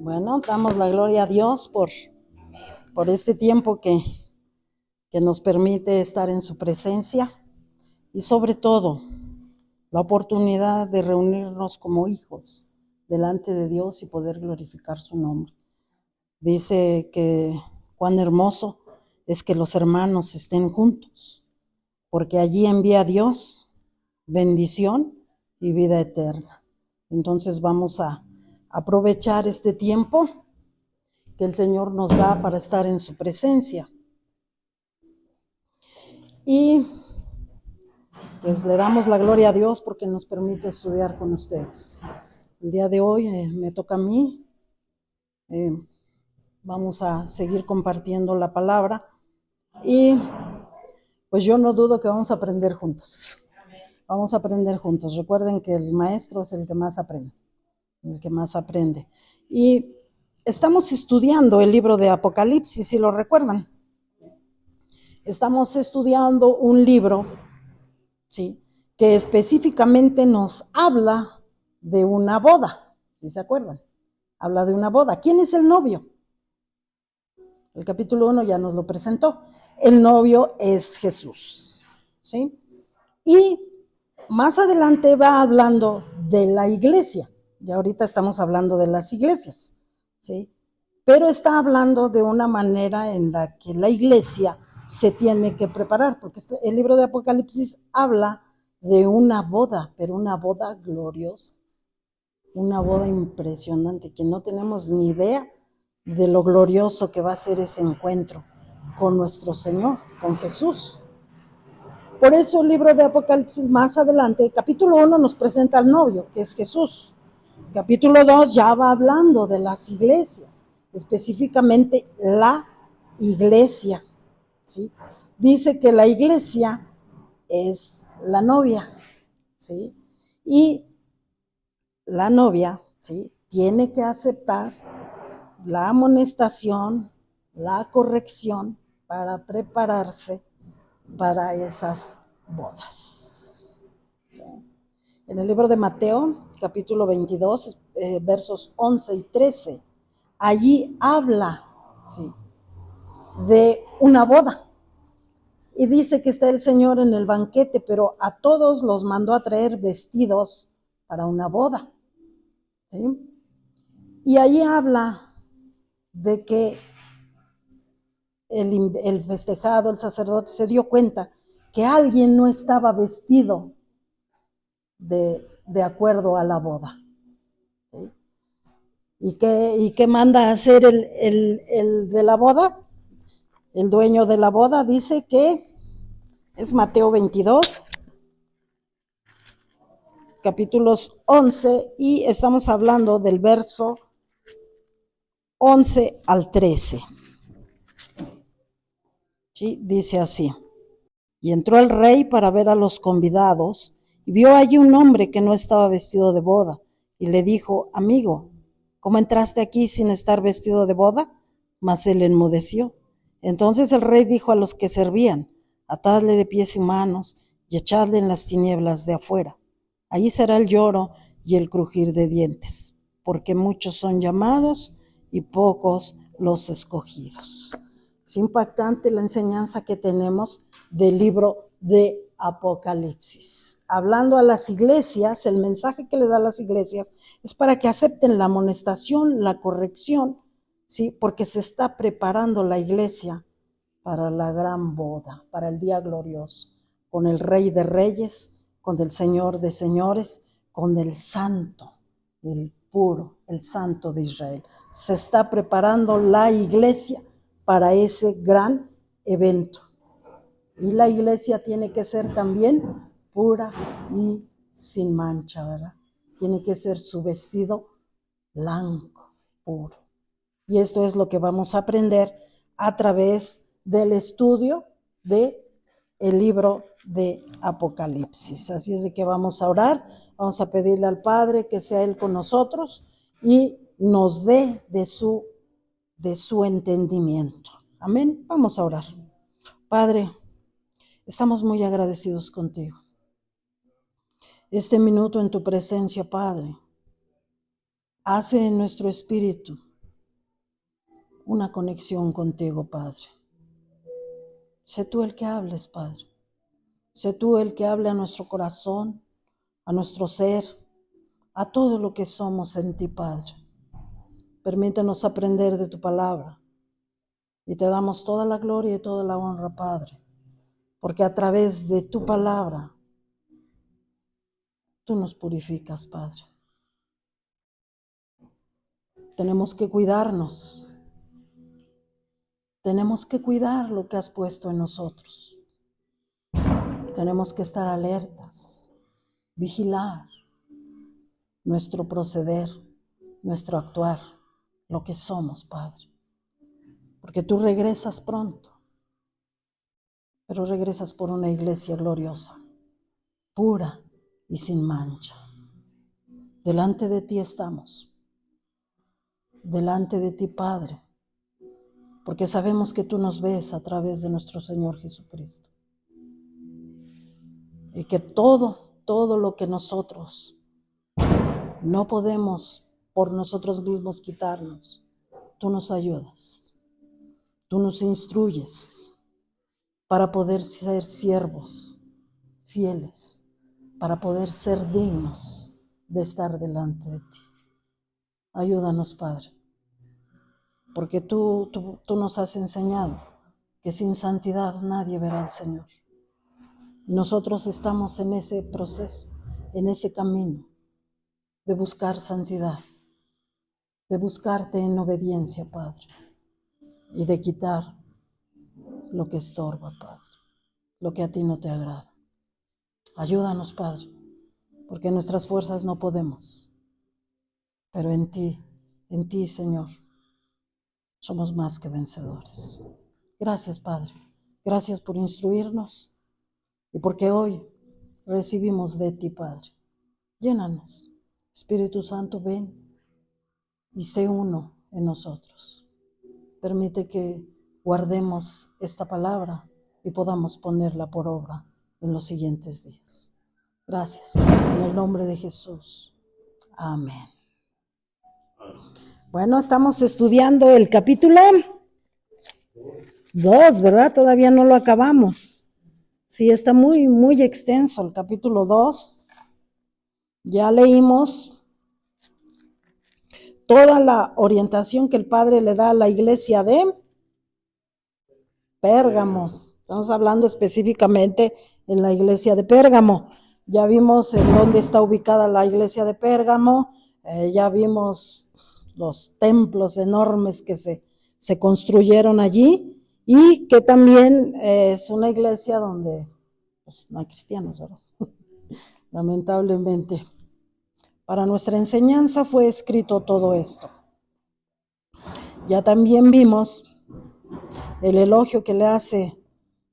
Bueno, damos la gloria a Dios por este tiempo que nos permite estar en su presencia y sobre todo la oportunidad de reunirnos como hijos delante de Dios y poder glorificar su nombre. Dice que cuán hermoso es que los hermanos estén juntos, porque allí envía Dios bendición y vida eterna. Entonces vamos a aprovechar este tiempo que el Señor nos da para estar en su presencia. Y pues le damos la gloria a Dios porque nos permite estudiar con ustedes. El día de hoy me toca a mí. Vamos a seguir compartiendo la palabra y pues yo no dudo que vamos a aprender juntos. Vamos a aprender juntos. Recuerden que el maestro es el que más aprende. Y estamos estudiando el libro de Apocalipsis, si lo recuerdan. Estamos estudiando un libro, ¿sí?, que específicamente nos habla de una boda, ¿sí se acuerdan? Habla de una boda. ¿Quién es el novio? El capítulo 1 ya nos lo presentó. El novio es Jesús, ¿sí? Y más adelante va hablando de la iglesia. Ya ahorita estamos hablando de las iglesias, ¿sí? Pero está hablando de una manera en la que la iglesia se tiene que preparar, porque el libro de Apocalipsis habla de una boda, pero una boda gloriosa, una boda impresionante, que no tenemos ni idea de lo glorioso que va a ser ese encuentro con nuestro Señor, con Jesús. Por eso el libro de Apocalipsis más adelante, capítulo 1 nos presenta al novio, que es Jesús. Capítulo 2 ya va hablando de las iglesias, específicamente la iglesia, ¿sí? Dice que la iglesia es la novia, ¿sí? Y la novia, ¿sí?, tiene que aceptar la amonestación, la corrección para prepararse para esas bodas, ¿sí? En el libro de Mateo, capítulo 22, versos 11 y 13, allí habla, ¿sí?, de una boda. Y dice que está el Señor en el banquete, pero a todos los mandó a traer vestidos para una boda, ¿sí? Y allí habla de que el festejado, el sacerdote, se dio cuenta que alguien no estaba vestido de acuerdo a la boda, ¿sí? ¿Y qué manda a hacer el de la boda? El dueño de la boda dice que es Mateo 22, capítulos 11, y estamos hablando del verso 11 al 13. ¿Sí? Dice así: y entró el rey para ver a los convidados, y vio allí un hombre que no estaba vestido de boda, y le dijo: amigo, ¿cómo entraste aquí sin estar vestido de boda? Mas él enmudeció. Entonces el rey dijo a los que servían: atadle de pies y manos, y echadle en las tinieblas de afuera. Allí será el lloro y el crujir de dientes, porque muchos son llamados y pocos los escogidos. Es impactante la enseñanza que tenemos del libro de Apocalipsis. Hablando a las iglesias, el mensaje que le da a las iglesias es para que acepten la amonestación, la corrección, ¿sí?, porque se está preparando la iglesia para la gran boda, para el día glorioso, con el Rey de Reyes, con el Señor de Señores, con el Santo, el puro, el Santo de Israel. Se está preparando la iglesia para ese gran evento. Y la iglesia tiene que ser también pura y sin mancha, ¿verdad? Tiene que ser su vestido blanco, puro. Y esto es lo que vamos a aprender a través del estudio de el libro de Apocalipsis. Así es de que vamos a orar, vamos a pedirle al Padre que sea Él con nosotros y nos dé de su entendimiento. Amén. Vamos a orar. Padre, estamos muy agradecidos contigo. Este minuto en tu presencia, Padre, hace en nuestro espíritu una conexión contigo, Padre. Sé tú el que hables, Padre. Sé tú el que hable a nuestro corazón, a nuestro ser, a todo lo que somos en ti, Padre. Permítenos aprender de tu palabra y te damos toda la gloria y toda la honra, Padre, porque a través de tu palabra tú nos purificas, Padre. Tenemos que cuidarnos. Tenemos que cuidar lo que has puesto en nosotros. Tenemos que estar alertas, vigilar nuestro proceder, nuestro actuar, lo que somos, Padre. Porque tú regresas pronto, pero regresas por una iglesia gloriosa, pura y sin mancha. Delante de ti estamos, delante de ti, Padre, porque sabemos que tú nos ves a través de nuestro Señor Jesucristo. Y que todo lo que nosotros no podemos por nosotros mismos quitarnos, tú nos ayudas, tú nos instruyes para poder ser siervos fieles, para poder ser dignos de estar delante de ti. Ayúdanos, Padre, porque tú nos has enseñado que sin santidad nadie verá al Señor. Nosotros estamos en ese proceso, en ese camino de buscar santidad, de buscarte en obediencia, Padre, y de quitar lo que estorba, Padre, lo que a ti no te agrada. Ayúdanos, Padre, porque en nuestras fuerzas no podemos, pero en ti, Señor, somos más que vencedores. Gracias, Padre, gracias por instruirnos y porque hoy recibimos de ti, Padre. Llénanos. Espíritu Santo, ven y sé uno en nosotros. Permite que guardemos esta palabra y podamos ponerla por obra en los siguientes días. Gracias. En el nombre de Jesús. Amén. Bueno, estamos estudiando el capítulo 2, ¿verdad? Todavía no lo acabamos. Sí, está muy extenso el capítulo 2. Ya leímos toda la orientación que el Padre le da a la iglesia de Pérgamo. Estamos hablando específicamente en la iglesia de Pérgamo. Ya vimos en dónde está ubicada la iglesia de Pérgamo, ya vimos los templos enormes que se construyeron allí y que también es una iglesia donde pues, no hay cristianos, ¿verdad? Lamentablemente. Para nuestra enseñanza fue escrito todo esto. Ya también vimos el elogio que le hace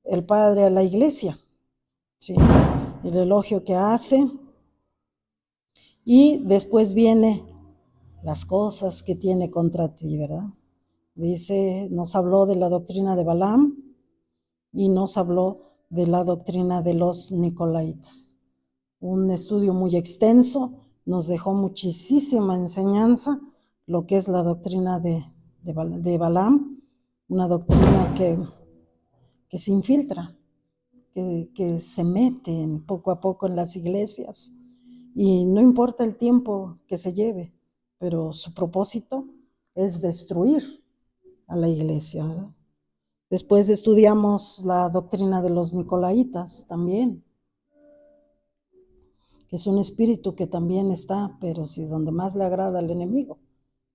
el Padre a la iglesia, ¿sí? El elogio que hace, y después viene las cosas que tiene contra ti, ¿verdad? Dice, nos habló de la doctrina de Balaam y nos habló de la doctrina de los Nicolaitas. Un estudio muy extenso, nos dejó muchísima enseñanza, lo que es la doctrina de Balaam, una doctrina que se infiltra, que se mete poco a poco en las iglesias y no importa el tiempo que se lleve, pero su propósito es destruir a la iglesia, ¿verdad? Después estudiamos la doctrina de los Nicolaitas también, que es un espíritu que también está, pero sí donde más le agrada al enemigo,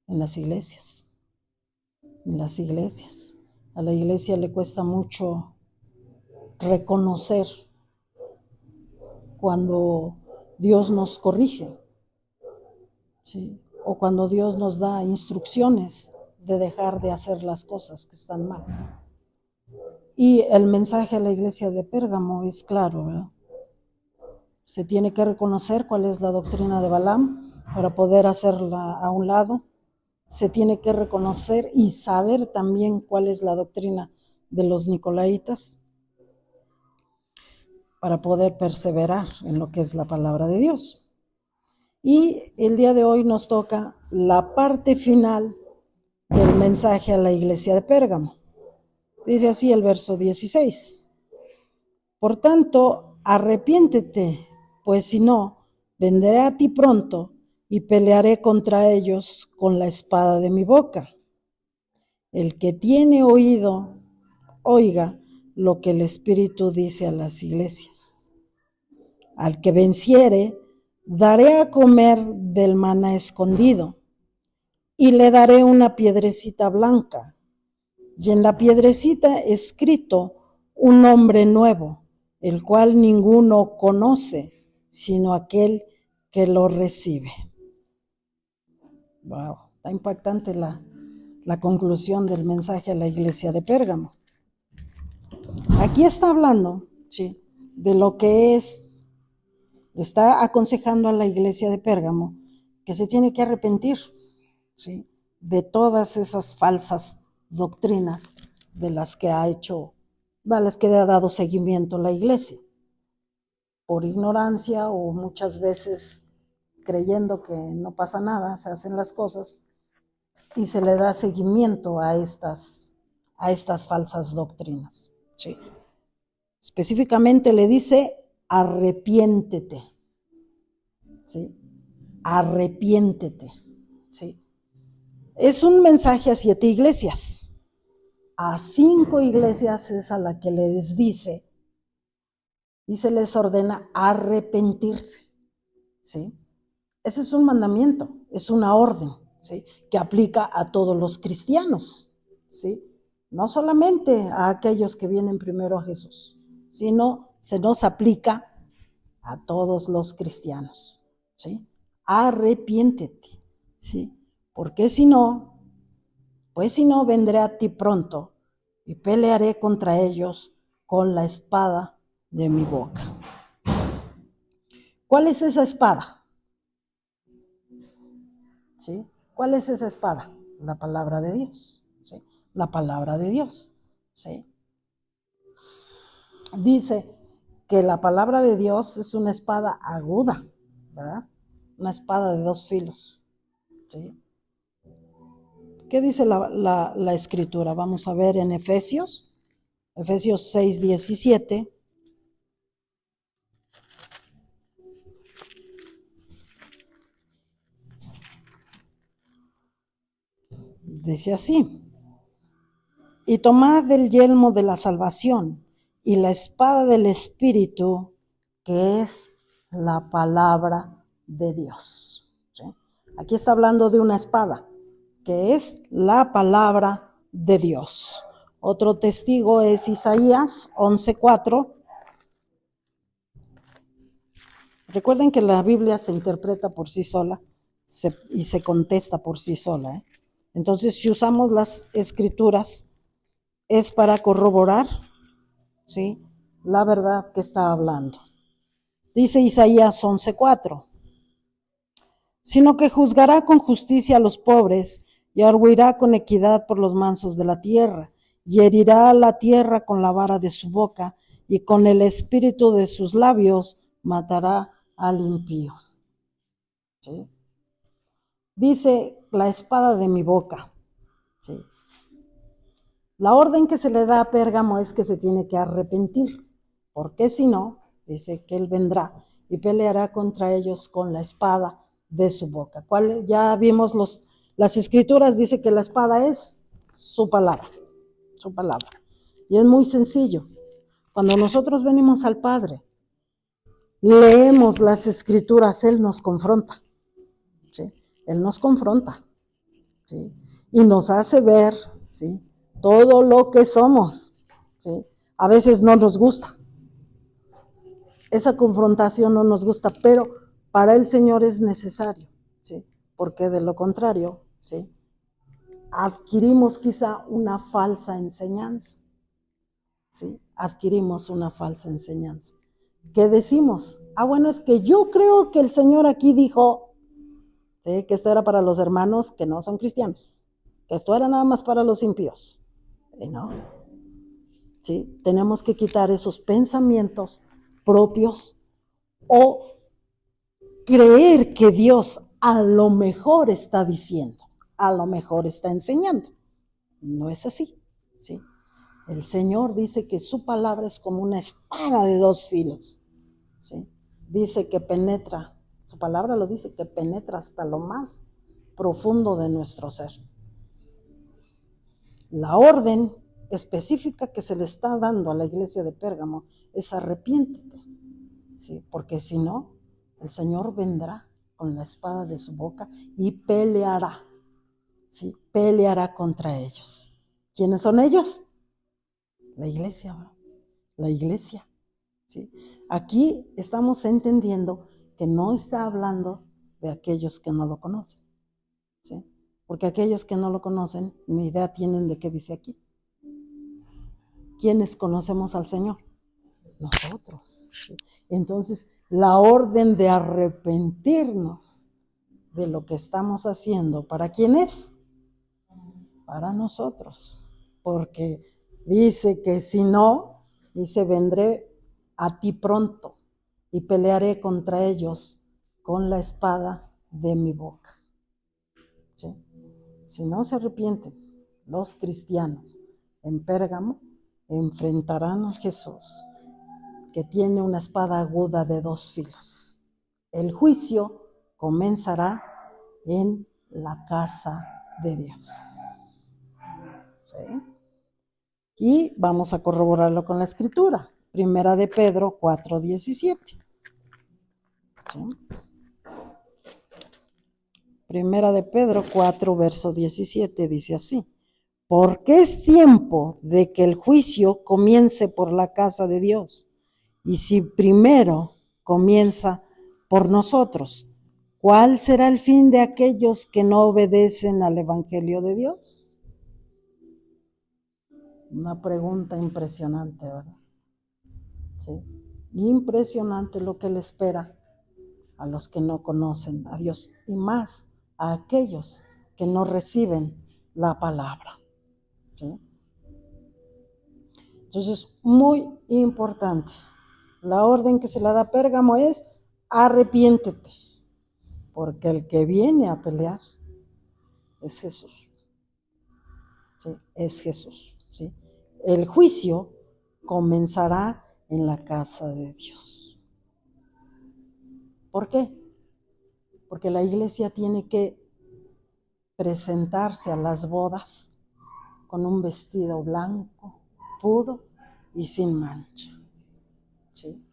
en las iglesias. En las iglesias. A la iglesia le cuesta mucho reconocer cuando Dios nos corrige, ¿sí? O cuando Dios nos da instrucciones de dejar de hacer las cosas que están mal. Y el mensaje a la iglesia de Pérgamo es claro, ¿verdad? Se tiene que reconocer cuál es la doctrina de Balaam para poder hacerla a un lado. Se tiene que reconocer y saber también cuál es la doctrina de los Nicolaitas para poder perseverar en lo que es la palabra de Dios. Y el día de hoy nos toca la parte final del mensaje a la iglesia de Pérgamo. Dice así el verso 16. Por tanto, arrepiéntete, pues si no, vendré a ti pronto y pelearé contra ellos con la espada de mi boca. El que tiene oído, oiga lo que el Espíritu dice a las iglesias. Al que venciere, daré a comer del maná escondido, y le daré una piedrecita blanca, y en la piedrecita escrito un nombre nuevo, el cual ninguno conoce, sino aquel que lo recibe. Wow, está impactante la conclusión del mensaje a la iglesia de Pérgamo. Aquí está hablando, sí, de lo que está aconsejando a la iglesia de Pérgamo que se tiene que arrepentir, ¿sí?, de todas esas falsas doctrinas de las que a las que le ha dado seguimiento la iglesia, por ignorancia o muchas veces creyendo que no pasa nada, se hacen las cosas y se le da seguimiento a estas falsas doctrinas, ¿sí? Específicamente le dice, arrepiéntete, ¿sí? Arrepiéntete, ¿sí? Es un mensaje a 7 iglesias. A 5 iglesias es a la que les dice y se les ordena arrepentirse, ¿sí? Ese es un mandamiento, es una orden, ¿sí?, que aplica a todos los cristianos, ¿sí? No solamente a aquellos que vienen primero a Jesús, sino se nos aplica a todos los cristianos, ¿sí? Arrepiéntete, ¿sí? Porque si no, vendré a ti pronto y pelearé contra ellos con la espada de mi boca. ¿Cuál es esa espada? ¿Sí? ¿Cuál es esa espada? La palabra de Dios, ¿sí? La palabra de Dios, ¿sí? Dice que la palabra de Dios es una espada aguda, ¿verdad? Una espada de 2 filos, ¿sí? ¿Qué dice la escritura? Vamos a ver en Efesios 6:17. Dice así: y tomad el yelmo de la salvación y la espada del Espíritu, que es la palabra de Dios, ¿sí? Aquí está hablando de una espada, que es la palabra de Dios. Otro testigo es Isaías 11:4. Recuerden que la Biblia se interpreta por sí sola y se contesta por sí sola, ¿eh? Entonces, si usamos las escrituras, es para corroborar, ¿sí?, la verdad que está hablando. Dice Isaías 11:4, sino que juzgará con justicia a los pobres y arguirá con equidad por los mansos de la tierra, y herirá a la tierra con la vara de su boca, y con el espíritu de sus labios matará al impío, ¿sí? Dice la espada de mi boca, ¿sí? La orden que se le da a Pérgamo es que se tiene que arrepentir, porque si no, dice que él vendrá y peleará contra ellos con la espada de su boca. Ya vimos las escrituras, dice que la espada es su palabra, su palabra. Y es muy sencillo. Cuando nosotros venimos al Padre, leemos las escrituras, Él nos confronta, ¿sí? Él nos confronta, ¿sí? Y nos hace ver, ¿sí?, todo lo que somos, ¿sí? A veces no nos gusta. Esa confrontación no nos gusta, pero para el Señor es necesario, ¿sí? Porque de lo contrario, ¿sí?, adquirimos quizá una falsa enseñanza, ¿sí? Adquirimos una falsa enseñanza. ¿Qué decimos? Bueno, es que yo creo que el Señor aquí dijo, ¿sí?, que esto era para los hermanos que no son cristianos, que esto era nada más para los impíos. ¿No? ¿Sí? Tenemos que quitar esos pensamientos propios o creer que Dios a lo mejor está diciendo, a lo mejor está enseñando. No es así, ¿sí? El Señor dice que su palabra es como una espada de dos filos, ¿sí? Dice que penetra, su palabra lo dice, que penetra hasta lo más profundo de nuestro ser. La orden específica que se le está dando a la iglesia de Pérgamo es arrepiéntete, ¿sí? Porque si no, el Señor vendrá con la espada de su boca y peleará, ¿sí? Peleará contra ellos. ¿Quiénes son ellos? La iglesia, ¿no? La iglesia, ¿sí? Aquí estamos entendiendo que no está hablando de aquellos que no lo conocen, ¿sí? Porque aquellos que no lo conocen ni idea tienen de qué dice aquí. ¿Quiénes conocemos al Señor? Nosotros, ¿sí? Entonces, la orden de arrepentirnos de lo que estamos haciendo, ¿para quién es? Para nosotros, porque dice que si no, dice, vendré a ti pronto y pelearé contra ellos con la espada de mi boca, ¿sí? Si no se arrepienten, los cristianos en Pérgamo enfrentarán a Jesús, que tiene una espada aguda de dos filos. El juicio comenzará en la casa de Dios, ¿sí? Y vamos a corroborarlo con la escritura. Primera de Pedro 4:17. ¿Sí? Primera de Pedro 4, verso 17 dice así: porque es tiempo de que el juicio comience por la casa de Dios. Y si primero comienza por nosotros, ¿cuál será el fin de aquellos que no obedecen al Evangelio de Dios? Una pregunta impresionante, ¿verdad? Sí. Impresionante lo que le espera a los que no conocen a Dios y más a aquellos que no reciben la palabra, ¿sí? Entonces, muy importante, la orden que se le da a Pérgamo es arrepiéntete, porque el que viene a pelear es Jesús, ¿sí? Es Jesús, ¿sí? El juicio comenzará en la casa de Dios. ¿Por qué? Porque la iglesia tiene que presentarse a las bodas con un vestido blanco, puro y sin mancha, ¿sí?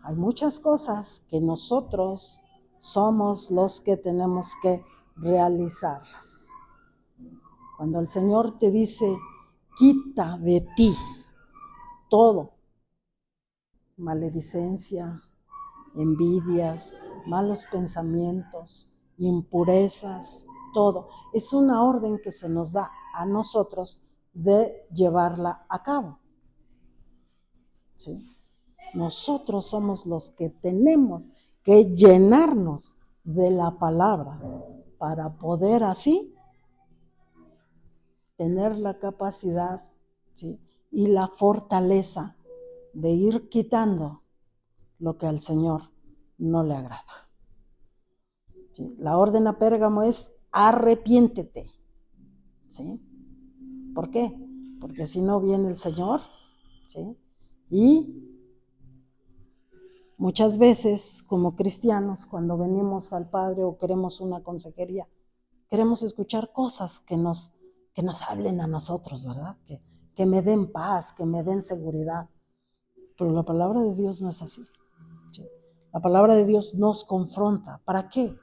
Hay muchas cosas que nosotros somos los que tenemos que realizarlas. Cuando el Señor te dice, quita de ti todo, maledicencia, envidias, malos pensamientos, impurezas, todo. Es una orden que se nos da a nosotros de llevarla a cabo, ¿sí? Nosotros somos los que tenemos que llenarnos de la palabra para poder así tener la capacidad, ¿sí? Y la fortaleza de ir quitando lo que al Señor no le agrada, ¿sí? La orden a Pérgamo es arrepiéntete, ¿sí? ¿Por qué? Porque si no viene el Señor, ¿sí? Y muchas veces como cristianos, cuando venimos al Padre o queremos una consejería, queremos escuchar cosas que nos hablen a nosotros, ¿verdad? Que me den paz, que me den seguridad. Pero la palabra de Dios no es así, ¿sí? La palabra de Dios nos confronta. ¿Para qué?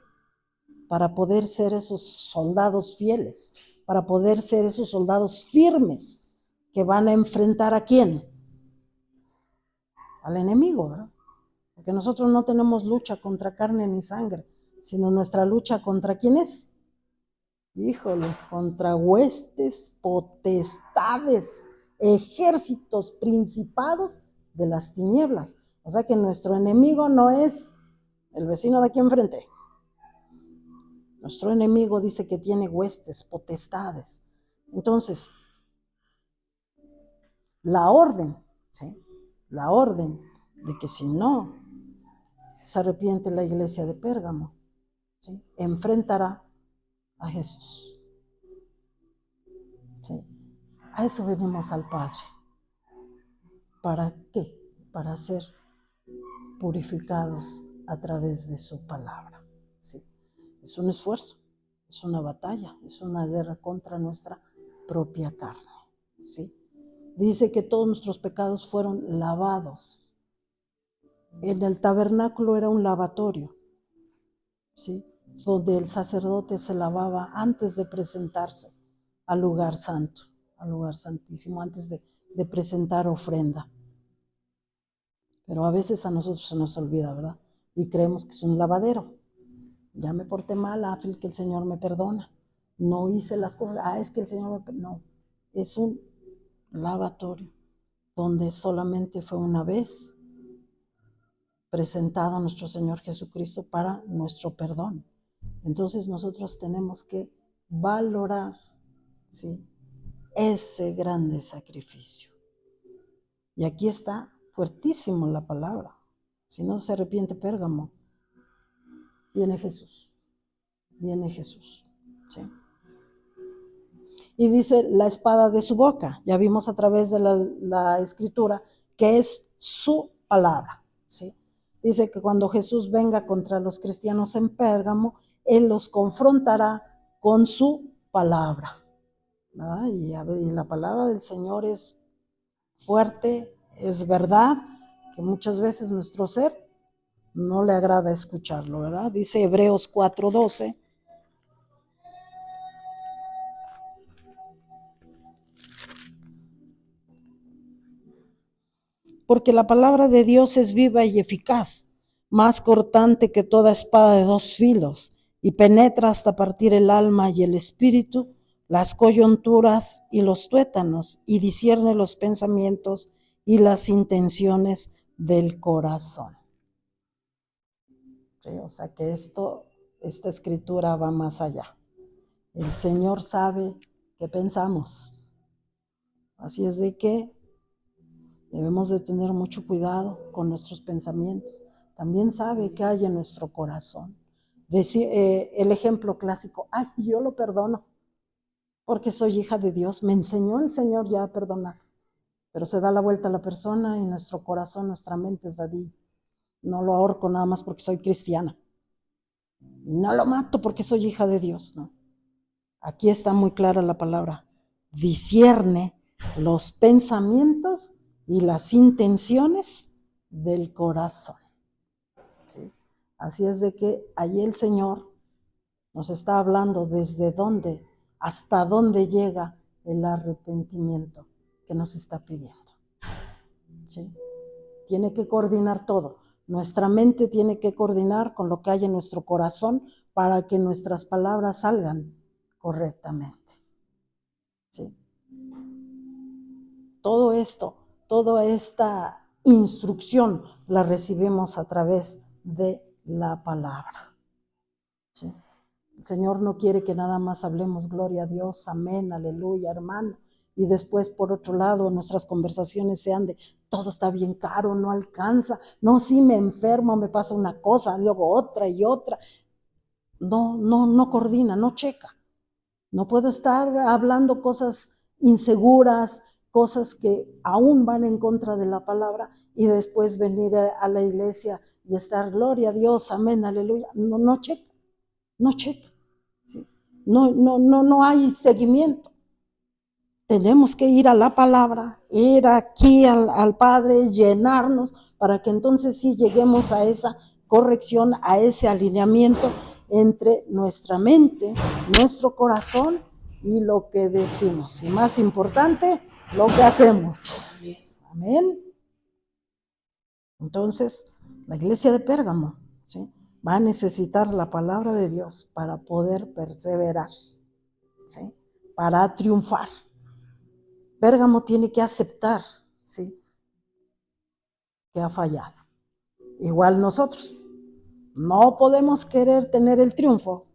Para poder ser esos soldados fieles, para poder ser esos soldados firmes que van a enfrentar ¿a quién? Al enemigo, ¿verdad? Porque nosotros no tenemos lucha contra carne ni sangre, sino nuestra lucha ¿contra quién es? Híjole, contra huestes, potestades, ejércitos, principados de las tinieblas. O sea que nuestro enemigo no es el vecino de aquí enfrente. Nuestro enemigo dice que tiene huestes, potestades. Entonces, la orden, ¿sí? La orden de que si no se arrepiente la iglesia de Pérgamo, ¿sí? Enfrentará a Jesús. A eso venimos al Padre. ¿Para qué? Para ser purificados a través de su palabra. ¿Sí? Es un esfuerzo, es una batalla, es una guerra contra nuestra propia carne. ¿Sí? Dice que todos nuestros pecados fueron lavados. En el tabernáculo era un lavatorio, ¿sí? Donde el sacerdote se lavaba antes de presentarse al lugar santo, al lugar santísimo, antes de presentar ofrenda. Pero a veces a nosotros se nos olvida, ¿verdad? Y creemos que es un lavadero. Ya me porté mal, que el Señor me perdona. No hice las cosas, es que el Señor me perdona. No, es un lavatorio donde solamente fue una vez presentado a nuestro Señor Jesucristo para nuestro perdón. Entonces nosotros tenemos que valorar, ¿sí?, ese grande sacrificio. Y aquí está fuertísimo la palabra. Si no se arrepiente Pérgamo, viene Jesús. Viene Jesús. ¿Sí? Y dice la espada de su boca. Ya vimos a través de la escritura que es su palabra. ¿Sí? Dice que cuando Jesús venga contra los cristianos en Pérgamo, Él los confrontará con su palabra. ¿Verdad? Y la palabra del Señor es fuerte, es verdad, que muchas veces nuestro ser no le agrada escucharlo, ¿verdad? Dice Hebreos 4:12. Porque la palabra de Dios es viva y eficaz, más cortante que toda espada de dos filos, y penetra hasta partir el alma y el espíritu, las coyunturas y los tuétanos, y discierne los pensamientos y las intenciones del corazón. Sí, o sea que esta escritura va más allá. El Señor sabe qué pensamos. Así es de que debemos de tener mucho cuidado con nuestros pensamientos. También sabe qué hay en nuestro corazón. El ejemplo clásico, yo lo perdono porque soy hija de Dios. Me enseñó el Señor ya a perdonar. Pero se da la vuelta a la persona y nuestro corazón, nuestra mente es dadí. No lo ahorco nada más porque soy cristiana. No lo mato porque soy hija de Dios, ¿no? Aquí está muy clara la palabra. Discierne los pensamientos y las intenciones del corazón. ¿Sí? Así es de que allí el Señor nos está hablando desde dónde, hasta dónde llega el arrepentimiento que nos está pidiendo. ¿Sí? Tiene que coordinar todo. Nuestra mente tiene que coordinar con lo que hay en nuestro corazón para que nuestras palabras salgan correctamente. ¿Sí? Todo esto, toda esta instrucción la recibimos a través de la palabra. ¿Sí? El Señor no quiere que nada más hablemos gloria a Dios, amén, aleluya, hermano, y después por otro lado nuestras conversaciones sean de todo está bien caro, no alcanza, no, sí me enfermo, me pasa una cosa, luego otra y otra. No coordina, no checa. No puedo estar hablando cosas inseguras, cosas que aún van en contra de la palabra y después venir a la iglesia y estar gloria a Dios, amén, aleluya. No checa, no checa. ¿Sí? No hay seguimiento. Tenemos que ir a la palabra, ir aquí al Padre, llenarnos para que entonces sí lleguemos a esa corrección, a ese alineamiento entre nuestra mente, nuestro corazón y lo que decimos. Y más importante, lo que hacemos. Amén. Entonces, la iglesia de Pérgamo, ¿sí?, va a necesitar la palabra de Dios para poder perseverar, ¿sí?, para triunfar. Pérgamo tiene que aceptar, ¿sí?, que ha fallado. Igual nosotros. No podemos querer tener el triunfo,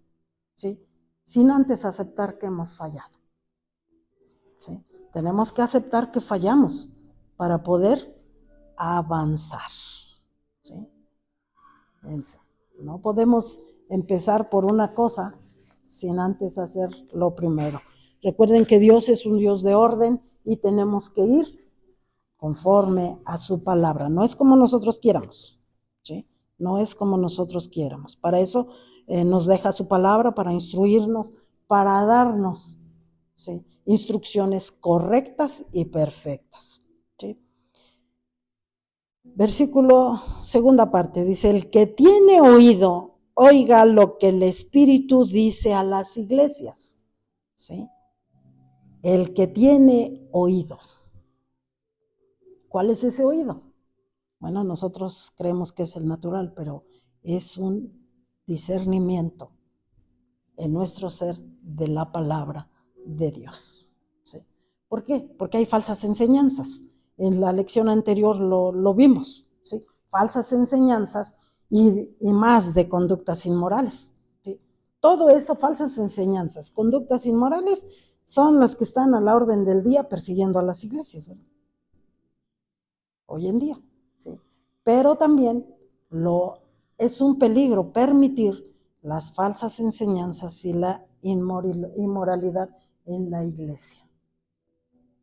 ¿sí?, sin antes aceptar que hemos fallado. ¿Sí? Tenemos que aceptar que fallamos para poder avanzar. ¿Sí? No podemos empezar por una cosa sin antes hacer lo primero. Recuerden que Dios es un Dios de orden y tenemos que ir conforme a su palabra. No es como nosotros quieramos, ¿sí? No es como nosotros quieramos. Para eso nos deja su palabra, para instruirnos, para darnos, ¿sí?, instrucciones correctas y perfectas, ¿sí? Versículo, segunda parte, dice: el que tiene oído, oiga lo que el Espíritu dice a las iglesias, ¿sí? El que tiene oído. ¿Cuál es ese oído? Bueno, nosotros creemos que es el natural, pero es un discernimiento en nuestro ser de la palabra de Dios, ¿sí? ¿Por qué? Porque hay falsas enseñanzas. En la lección anterior lo vimos, ¿sí? Falsas enseñanzas y más de conductas inmorales, ¿sí? Todo eso, falsas enseñanzas, conductas inmorales, son las que están a la orden del día persiguiendo a las iglesias, ¿verdad? Hoy en día, ¿sí? Pero también es un peligro permitir las falsas enseñanzas y la inmoralidad en la iglesia.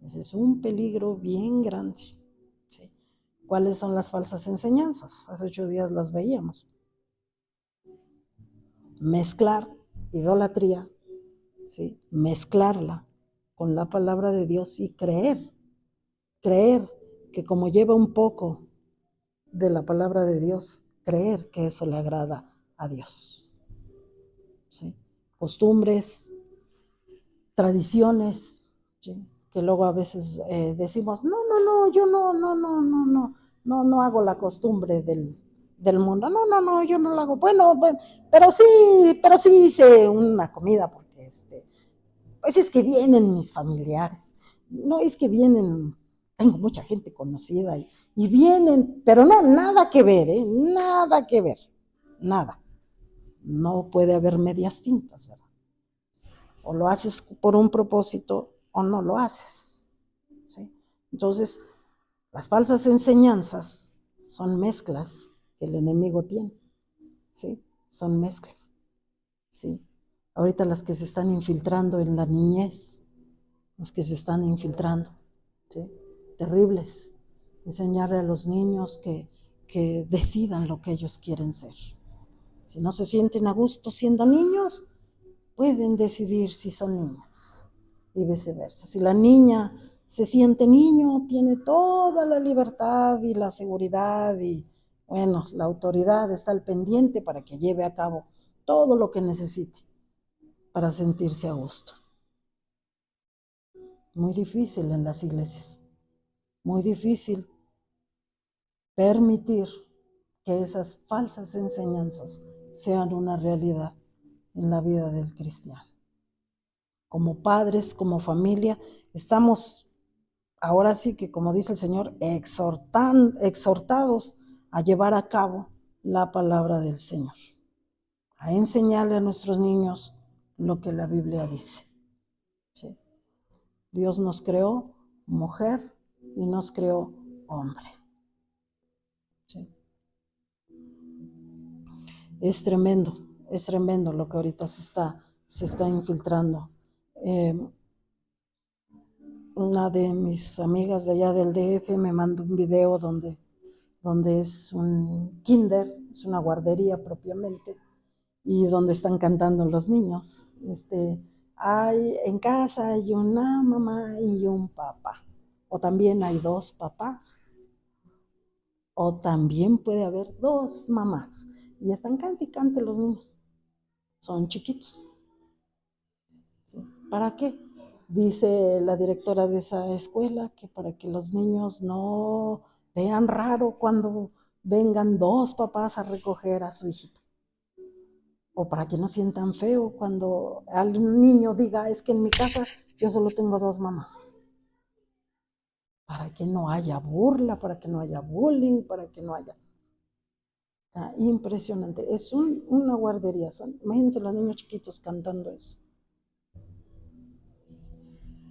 Ese es un peligro bien grande, ¿sí? ¿Cuáles son las falsas enseñanzas? Hace 8 días las veíamos. Mezclar idolatría, ¿sí? Mezclarla con la palabra de Dios y creer que como lleva un poco de la palabra de Dios, creer que eso le agrada a Dios, ¿sí? Costumbres, tradiciones, ¿sí?, que luego a veces decimos, yo no hago la costumbre del mundo, no, yo no lo hago, bueno, pero sí hice una comida porque pues es que vienen mis familiares, no es que vienen, tengo mucha gente conocida y vienen, pero no, nada que ver, nada que ver, nada. No puede haber medias tintas, ¿verdad? O lo haces por un propósito o no lo haces, ¿sí? Entonces, las falsas enseñanzas son mezclas que el enemigo tiene, ¿sí? Son mezclas, ¿sí? Ahorita las que se están infiltrando en la niñez, las que se están infiltrando, ¿sí? Terribles. Enseñarle a los niños que decidan lo que ellos quieren ser. Si no se sienten a gusto siendo niños, pueden decidir si son niñas y viceversa. Si la niña se siente niño, tiene toda la libertad y la seguridad y, bueno, la autoridad está al pendiente para que lleve a cabo todo lo que necesite para sentirse a gusto. Muy difícil en las iglesias, muy difícil permitir que esas falsas enseñanzas sean una realidad en la vida del cristiano. Como padres, como familia, estamos ahora sí que, como dice el Señor, exhortados a llevar a cabo la palabra del Señor, a enseñarle a nuestros niños lo que la Biblia dice, ¿sí? Dios nos creó mujer y nos creó hombre, ¿sí? Es tremendo lo que ahorita se está infiltrando. Una de mis amigas de allá del DF me mandó un video donde es un kinder, es una guardería propiamente, y donde están cantando los niños. En casa hay una mamá y un papá, o también hay 2 papás, o también puede haber 2 mamás, y están cante y cante los niños. Son chiquitos, ¿sí? ¿Para qué? Dice la directora de esa escuela que para que los niños no vean raro cuando vengan 2 papás a recoger a su hijito. O para que no sientan feo cuando algún niño diga, es que en mi casa yo solo tengo 2 mamás. Para que no haya burla, para que no haya bullying, para que no haya... impresionante. Es una guardería. Imagínense los niños chiquitos cantando eso.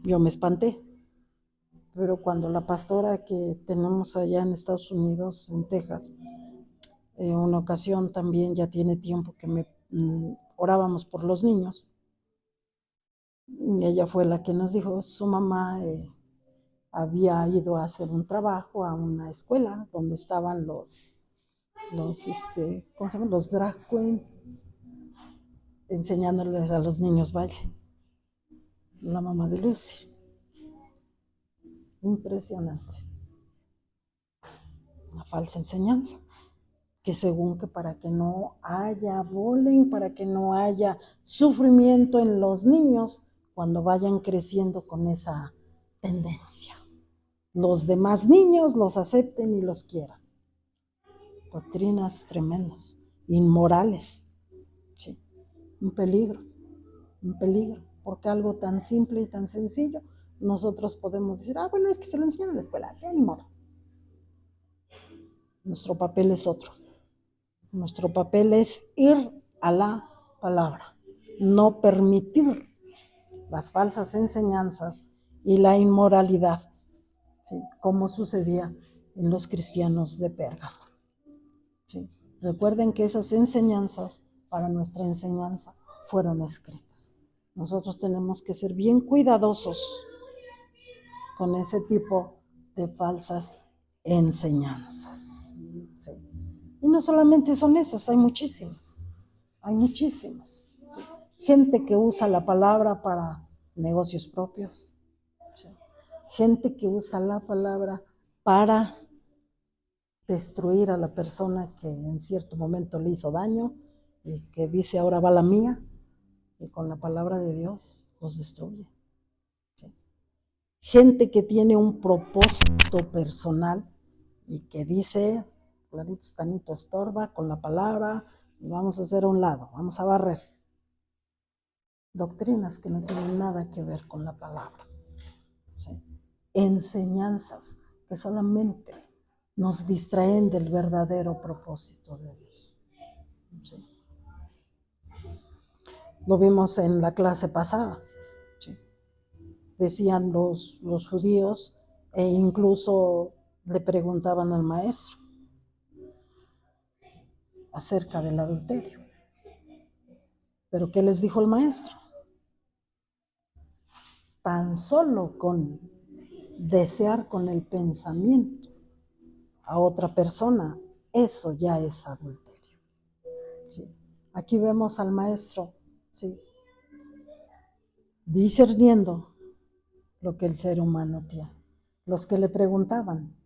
Yo me espanté. Pero cuando la pastora que tenemos allá en Estados Unidos, en Texas, en una ocasión también, ya tiene tiempo que orábamos por los niños, y ella fue la que nos dijo, su mamá había ido a hacer un trabajo a una escuela donde estaban ¿cómo se llama? Los drag queens, enseñándoles a los niños baile. La mamá de Lucy. Impresionante. Una falsa enseñanza. Que según que para que no haya bullying, para que no haya sufrimiento en los niños cuando vayan creciendo con esa tendencia. Los demás niños los acepten y los quieran. Doctrinas tremendas, inmorales. Sí, un peligro, porque algo tan simple y tan sencillo, nosotros podemos decir, bueno, es que se lo enseñan en la escuela, ya ni modo. Nuestro papel es otro. Nuestro papel es ir a la palabra, no permitir las falsas enseñanzas y la inmoralidad, ¿sí? Como sucedía en los cristianos de Pérgamo. ¿Sí? Recuerden que esas enseñanzas para nuestra enseñanza fueron escritas. Nosotros tenemos que ser bien cuidadosos con ese tipo de falsas enseñanzas. ¿Sí? Y no solamente son esas, hay muchísimas. ¿Sí? Gente que usa la palabra para negocios propios. ¿Sí? Gente que usa la palabra para destruir a la persona que en cierto momento le hizo daño y que dice ahora va la mía, y con la palabra de Dios los destruye. ¿Sí? Gente que tiene un propósito personal y que dice, clarito, tanito estorba, con la palabra vamos a hacer a un lado, vamos a barrer. Doctrinas que no tienen nada que ver con la palabra. ¿Sí? Enseñanzas que solamente nos distraen del verdadero propósito de Dios. ¿Sí? Lo vimos en la clase pasada. ¿Sí? Decían los judíos e incluso le preguntaban al maestro acerca del adulterio. ¿Pero qué les dijo el maestro? Tan solo con desear con el pensamiento a otra persona, eso ya es adulterio. ¿Sí? Aquí vemos al maestro, ¿sí?, discerniendo lo que el ser humano tiene. Los que le preguntaban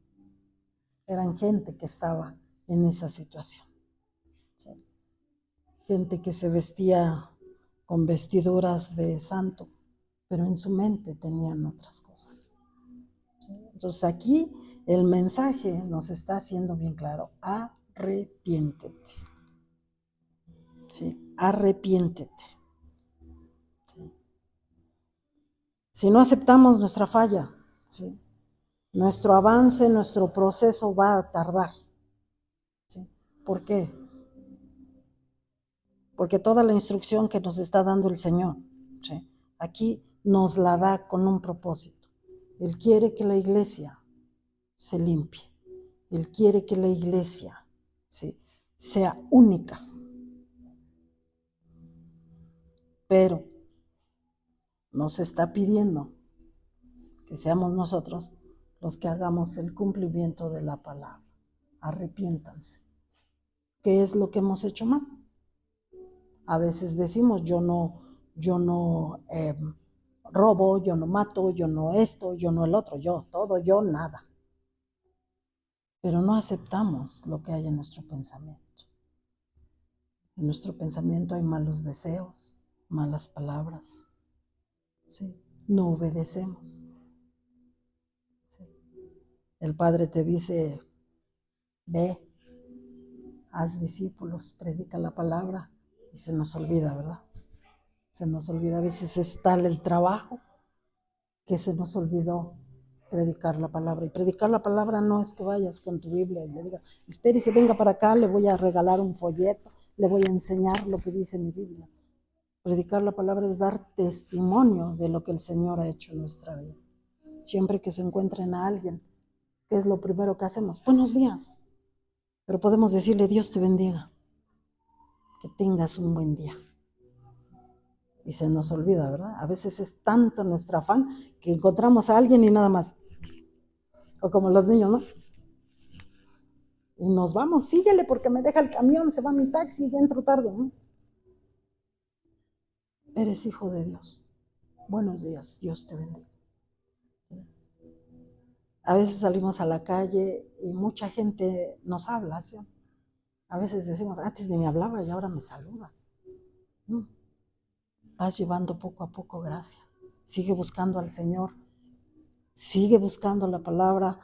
eran gente que estaba en esa situación. ¿Sí? Gente que se vestía con vestiduras de santo, pero en su mente tenían otras cosas. ¿Sí? Entonces aquí el mensaje nos está haciendo bien claro: arrepiéntete. ¿Sí? Arrepiéntete. ¿Sí? Si no aceptamos nuestra falla, ¿sí?, nuestro avance, nuestro proceso va a tardar. ¿Sí? ¿Por qué? Porque toda la instrucción que nos está dando el Señor, ¿sí?, aquí nos la da con un propósito. Él quiere que la iglesia se limpie. Él quiere que la iglesia, ¿sí?, sea única. Pero nos está pidiendo que seamos nosotros los que hagamos el cumplimiento de la palabra. Arrepiéntanse. ¿Qué es lo que hemos hecho mal? A veces decimos, yo no robo, yo no mato, yo no esto, yo no el otro, yo, nada. Pero no aceptamos lo que hay en nuestro pensamiento. En nuestro pensamiento hay malos deseos, malas palabras. ¿Sí? No obedecemos. ¿Sí? El Padre te dice, ve, haz discípulos, predica la palabra, y se nos olvida, ¿verdad? Se nos olvida, a veces es tal el trabajo que se nos olvidó predicar la palabra. Y predicar la palabra no es que vayas con tu Biblia y le digas, espérese, venga para acá, le voy a regalar un folleto, le voy a enseñar lo que dice mi Biblia. Predicar la palabra es dar testimonio de lo que el Señor ha hecho en nuestra vida. Siempre que se encuentren a alguien, ¿qué es lo primero que hacemos? Buenos días. Pero podemos decirle, Dios te bendiga, que tengas un buen día. Y se nos olvida, ¿verdad? A veces es tanto nuestro afán que encontramos a alguien y nada más, O como los niños, ¿no? Y nos vamos, síguele porque me deja el camión, se va mi taxi, ya entro tarde, ¿no? Eres hijo de Dios. Buenos días, Dios te bendiga. A veces salimos a la calle y mucha gente nos habla, ¿sí? A veces decimos, antes ni me hablaba y ahora me saluda. Vas llevando poco a poco gracia. Sigue buscando al Señor. Sigue buscando la palabra.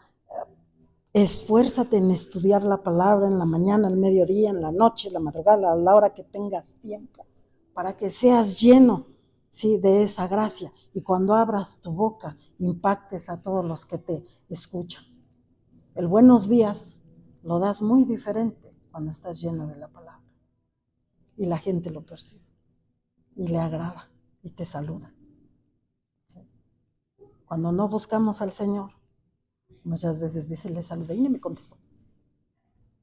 Esfuérzate en estudiar la palabra en la mañana, al mediodía, en la noche, en la madrugada, a la hora que tengas tiempo, para que seas lleno, sí, de esa gracia. Y cuando abras tu boca, impactes a todos los que te escuchan. El buenos días lo das muy diferente cuando estás lleno de la palabra. Y la gente lo percibe. Y le agrada. Y te saluda. ¿Sí? Cuando no buscamos al Señor, muchas veces dice, le saludé y ni me contestó.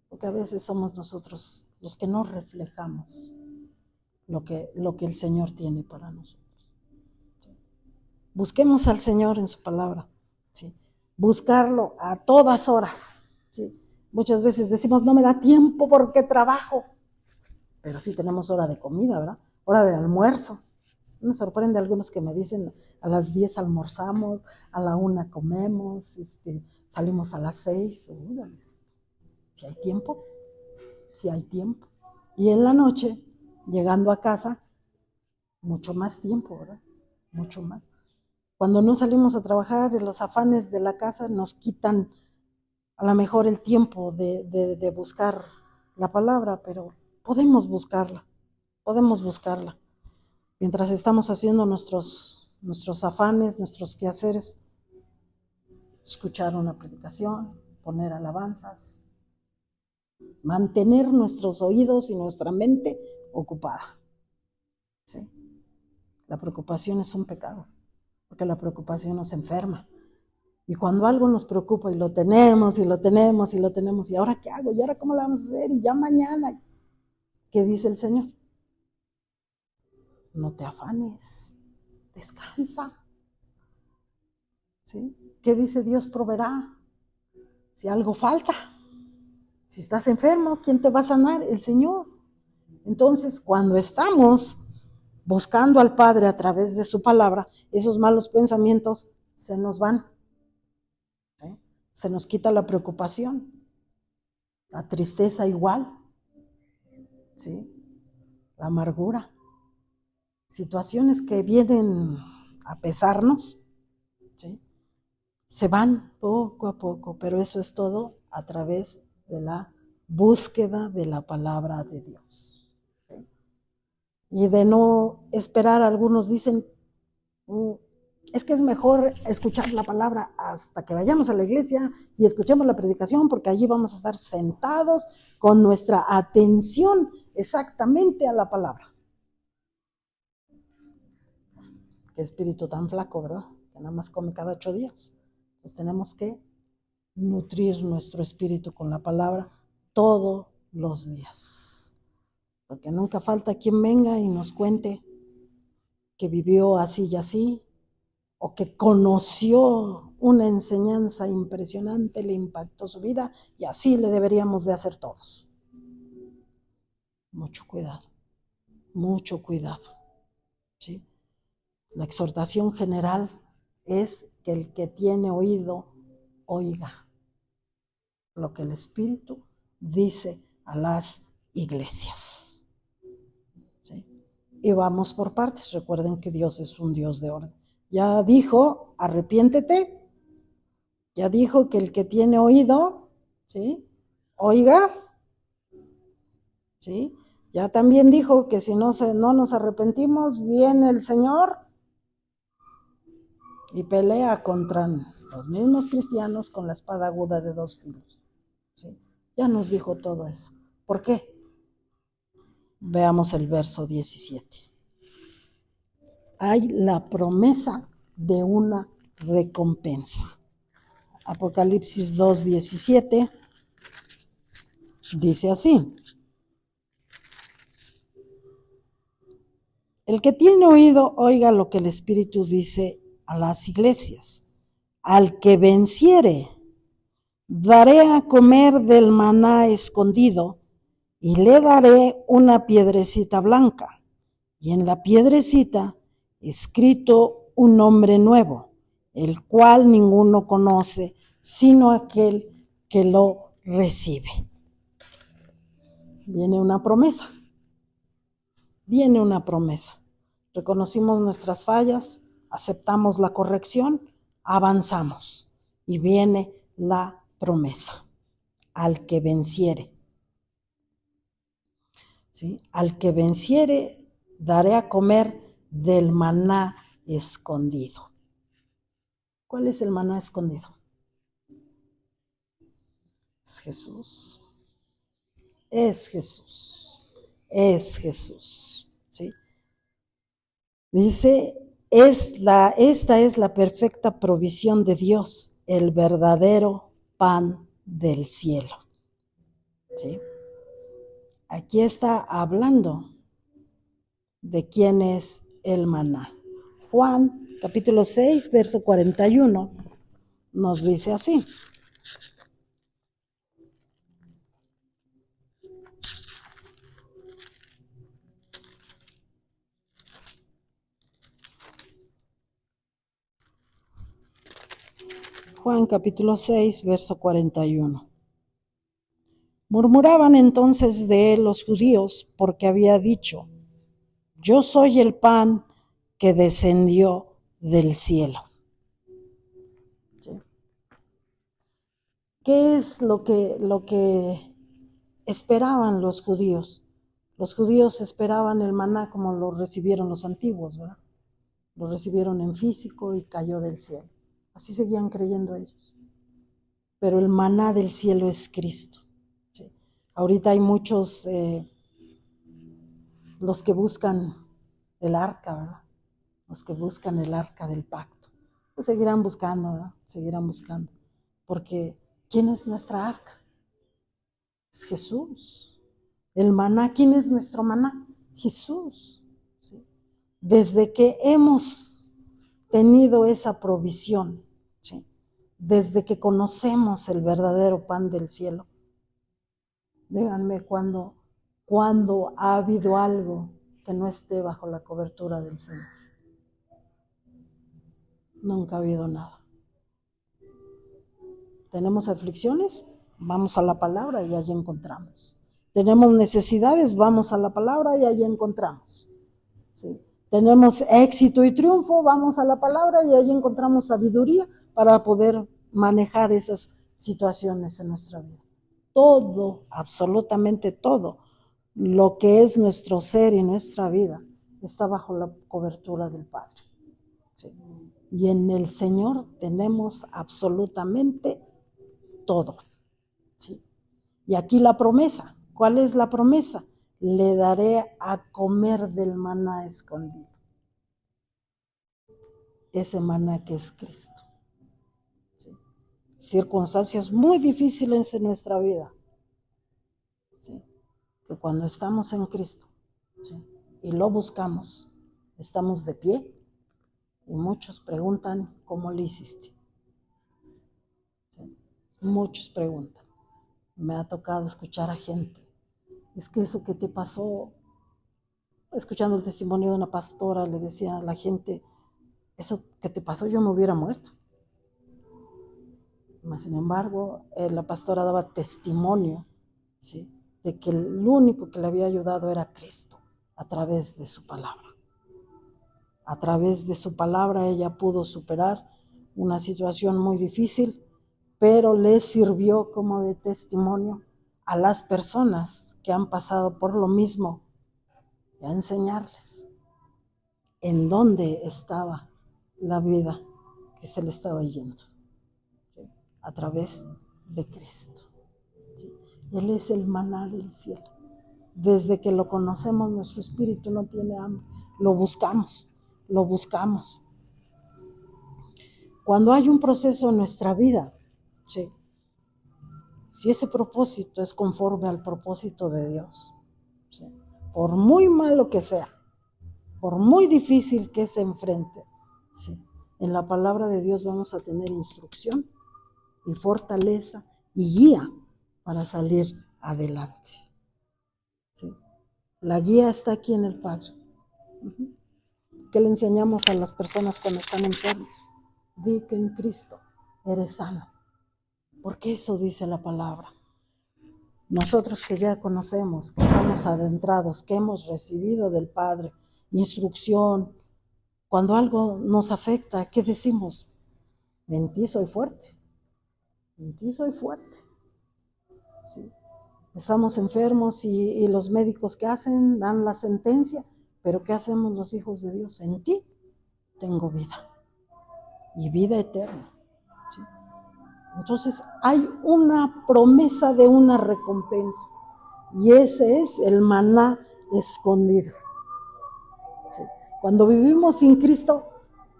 Porque a veces somos nosotros los que no reflejamos lo que el Señor tiene para nosotros. ¿Sí? Busquemos al Señor en su palabra. ¿Sí? Buscarlo a todas horas. ¿Sí? Muchas veces decimos, no me da tiempo porque trabajo. Pero sí tenemos hora de comida, ¿verdad? Hora de almuerzo. Me sorprende algunos que me dicen, a las 10 almorzamos, a la 1 comemos, salimos a las 6. Si hay tiempo, si hay tiempo. Y en la noche, llegando a casa, mucho más tiempo, ¿verdad? Mucho más. Cuando no salimos a trabajar, los afanes de la casa nos quitan a lo mejor el tiempo de buscar la palabra, pero podemos buscarla. Mientras estamos haciendo nuestros afanes, nuestros quehaceres, escuchar una predicación, poner alabanzas, mantener nuestros oídos y nuestra mente ocupada. ¿Sí? La preocupación es un pecado, porque la preocupación nos enferma. Y cuando algo nos preocupa y lo tenemos, ¿y ahora qué hago? ¿Y ahora cómo la vamos a hacer? Y ya mañana, ¿qué dice el Señor? No te afanes, descansa. ¿Sí? ¿Qué dice Dios? Proveerá. Si algo falta, si estás enfermo, ¿quién te va a sanar? El Señor. Entonces, cuando estamos buscando al Padre a través de su palabra, esos malos pensamientos se nos van. ¿Sí? Se nos quita la preocupación, la tristeza igual, ¿sí? La amargura, situaciones que vienen a pesarnos, ¿sí? Se van poco a poco, pero eso es todo a través de la búsqueda de la palabra de Dios. ¿Sí? Y de no esperar, algunos dicen, es que es mejor escuchar la palabra hasta que vayamos a la iglesia y escuchemos la predicación, porque allí vamos a estar sentados con nuestra atención exactamente a la palabra. Qué espíritu tan flaco, ¿verdad? Que nada más come cada 8 días. Entonces tenemos que nutrir nuestro espíritu con la palabra todos los días. Porque nunca falta quien venga y nos cuente que vivió así y así, o que conoció una enseñanza impresionante, le impactó su vida, y así le deberíamos de hacer todos. Mucho cuidado, ¿sí? La exhortación general es que el que tiene oído, oiga lo que el Espíritu dice a las iglesias. ¿Sí? Y vamos por partes. Recuerden que Dios es un Dios de orden. Ya dijo, arrepiéntete. Ya dijo que el que tiene oído, ¿sí? Oiga. ¿Sí? Ya también dijo que si no nos arrepentimos, viene el Señor y pelea contra los mismos cristianos con la espada aguda de 2 filos. ¿Sí? Ya nos dijo todo eso. ¿Por qué? Veamos el verso 17. Hay la promesa de una recompensa. Apocalipsis 2:17 dice así: el que tiene oído, oiga lo que el Espíritu dice a las iglesias. Al que venciere daré a comer del maná escondido y le daré una piedrecita blanca, y en la piedrecita escrito un nombre nuevo, el cual ninguno conoce, sino aquel que lo recibe. Viene una promesa. Viene una promesa. Reconocimos nuestras fallas, aceptamos la corrección, avanzamos y viene la promesa. Al que venciere. ¿Sí? Al que venciere daré a comer del maná escondido. ¿Cuál es el maná escondido? Es Jesús. Es Jesús. Es Jesús. ¿Sí? Dice, esta es la perfecta provisión de Dios, el verdadero pan del cielo. ¿Sí? Aquí está hablando de quién es el maná. Juan, capítulo 6, verso 41, nos dice así. Juan, capítulo 6, verso 41. Murmuraban entonces de él los judíos, porque había dicho, yo soy el pan que descendió del cielo. ¿Sí? ¿Qué es lo que esperaban los judíos? Los judíos esperaban el maná como lo recibieron los antiguos, ¿verdad? Lo recibieron en físico y cayó del cielo. Así seguían creyendo ellos. Pero el maná del cielo es Cristo. ¿Sí? Ahorita hay muchos, los que buscan el arca, ¿verdad? Los que buscan el arca del pacto. Pues seguirán buscando, ¿verdad? Seguirán buscando. Porque, ¿quién es nuestra arca? Es Jesús. El maná, ¿quién es nuestro maná? Jesús. ¿Sí? Desde que hemos tenido esa provisión, ¿sí? Desde que conocemos el verdadero pan del cielo, díganme cuándo ha habido algo que no esté bajo la cobertura del Señor. Nunca ha habido nada. ¿Tenemos aflicciones? Vamos a la palabra y allí encontramos. ¿Tenemos necesidades? Vamos a la palabra y allí encontramos. ¿Sí? ¿Tenemos éxito y triunfo? Vamos a la palabra y allí encontramos sabiduría para poder manejar esas situaciones en nuestra vida. Todo, absolutamente todo, lo que es nuestro ser y nuestra vida está bajo la cobertura del Padre. ¿Sí? Y en el Señor tenemos absolutamente todo. ¿Sí? Y aquí la promesa. ¿Cuál es la promesa? Le daré a comer del maná escondido. Ese maná que es Cristo. ¿Sí? Circunstancias muy difíciles en nuestra vida. ¿Sí? Que cuando estamos en Cristo, ¿sí? Y lo buscamos, estamos de pie y muchos preguntan cómo le hiciste. ¿Sí? Muchos preguntan. Me ha tocado escuchar a gente. Es que eso que te pasó, escuchando el testimonio de una pastora, le decía a la gente, eso que te pasó yo me hubiera muerto. Mas, sin embargo, la pastora daba testimonio, ¿sí? De que el único que le había ayudado era Cristo a través de su palabra. A través de su palabra ella pudo superar una situación muy difícil, pero le sirvió como de testimonio a las personas que han pasado por lo mismo y a enseñarles en dónde estaba la vida que se le estaba yendo, ¿sí? A través de Cristo. ¿Sí? Él es el maná del cielo. Desde que lo conocemos, nuestro espíritu no tiene hambre. Lo buscamos. Cuando hay un proceso en nuestra vida, ¿sí? Si ese propósito es conforme al propósito de Dios, ¿sí? Por muy malo que sea, por muy difícil que se enfrente, ¿sí? En la palabra de Dios vamos a tener instrucción y fortaleza y guía para salir adelante. ¿Sí? La guía está aquí en el Padre. ¿Qué le enseñamos a las personas cuando están enfermos? Di que en Cristo eres sano, porque eso dice la palabra. Nosotros que ya conocemos, que estamos adentrados, que hemos recibido del Padre instrucción, cuando algo nos afecta, ¿qué decimos? En ti soy fuerte, en ti soy fuerte. ¿Sí? Estamos enfermos y los médicos ¿qué hacen? Dan la sentencia, pero ¿qué hacemos los hijos de Dios? En ti tengo vida y vida eterna. ¿Sí? Entonces hay una promesa de una recompensa y ese es el maná escondido. ¿Sí? Cuando vivimos sin Cristo,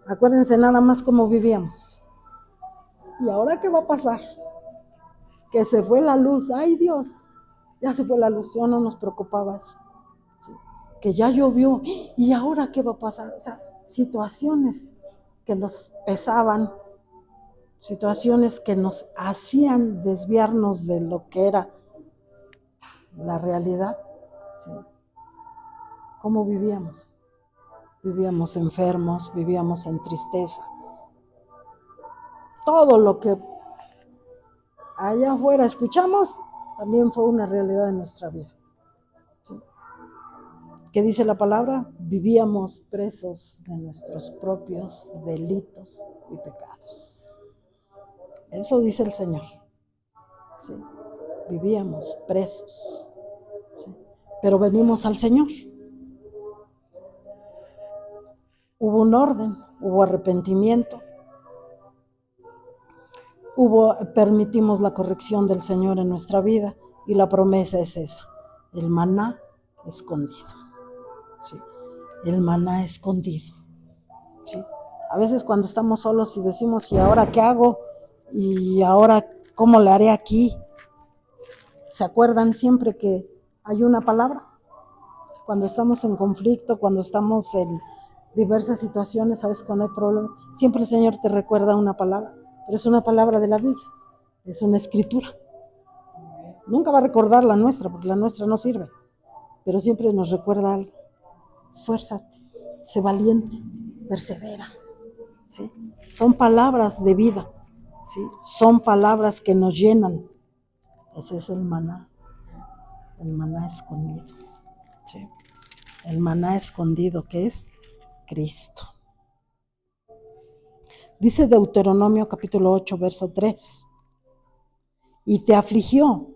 acuérdense nada más cómo vivíamos. ¿Y ahora qué va a pasar? Que se fue la luz. ¡Ay, Dios! Ya se fue la luz. Ya no nos preocupaba eso. ¿Sí? Que ya llovió. ¿Y ahora qué va a pasar? O sea, situaciones que nos pesaban, situaciones que nos hacían desviarnos de lo que era la realidad. ¿Sí? ¿Cómo vivíamos? Vivíamos enfermos, vivíamos en tristeza. Todo lo que allá afuera escuchamos también fue una realidad de nuestra vida. ¿Sí? ¿Qué dice la palabra? Vivíamos presos de nuestros propios delitos y pecados. Eso dice el Señor. ¿Sí? Vivíamos presos. ¿Sí? Pero venimos al Señor. Hubo un orden, hubo arrepentimiento, permitimos la corrección del Señor en nuestra vida y la promesa es esa, el maná escondido. ¿Sí? El maná escondido. ¿Sí? A veces cuando estamos solos y decimos, ¿y ahora qué hago? ¿Y ahora cómo le haré aquí? ¿Se acuerdan siempre que hay una palabra? Cuando estamos en conflicto, cuando estamos en diversas situaciones, a veces cuando hay problemas, siempre el Señor te recuerda una palabra, pero es una palabra de la Biblia, es una escritura. Nunca va a recordar la nuestra, porque la nuestra no sirve, pero siempre nos recuerda algo. Esfuérzate, sé valiente, persevera. ¿Sí? Son palabras de vida, ¿sí? Son palabras que nos llenan. Ese es el maná escondido. ¿Sí? El maná escondido que es Cristo. Dice Deuteronomio capítulo 8, verso 3. Y te afligió,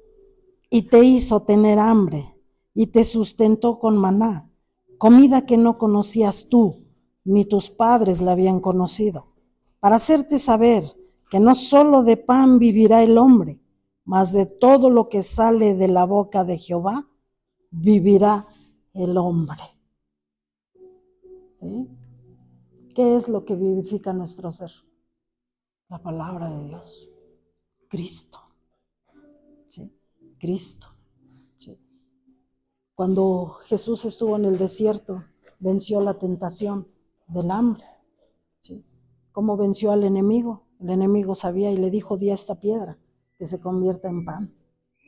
y te hizo tener hambre, y te sustentó con maná, comida que no conocías tú, ni tus padres la habían conocido, para hacerte saber que no solo de pan vivirá el hombre, mas de todo lo que sale de la boca de Jehová, vivirá el hombre. ¿Sí? ¿Qué es lo que vivifica nuestro ser? La palabra de Dios, Cristo. ¿Sí? Cristo. ¿Sí? Cuando Jesús estuvo en el desierto, venció la tentación del hambre. ¿Sí? ¿Cómo venció al enemigo? El enemigo sabía y le dijo, di a esta piedra que se convierta en pan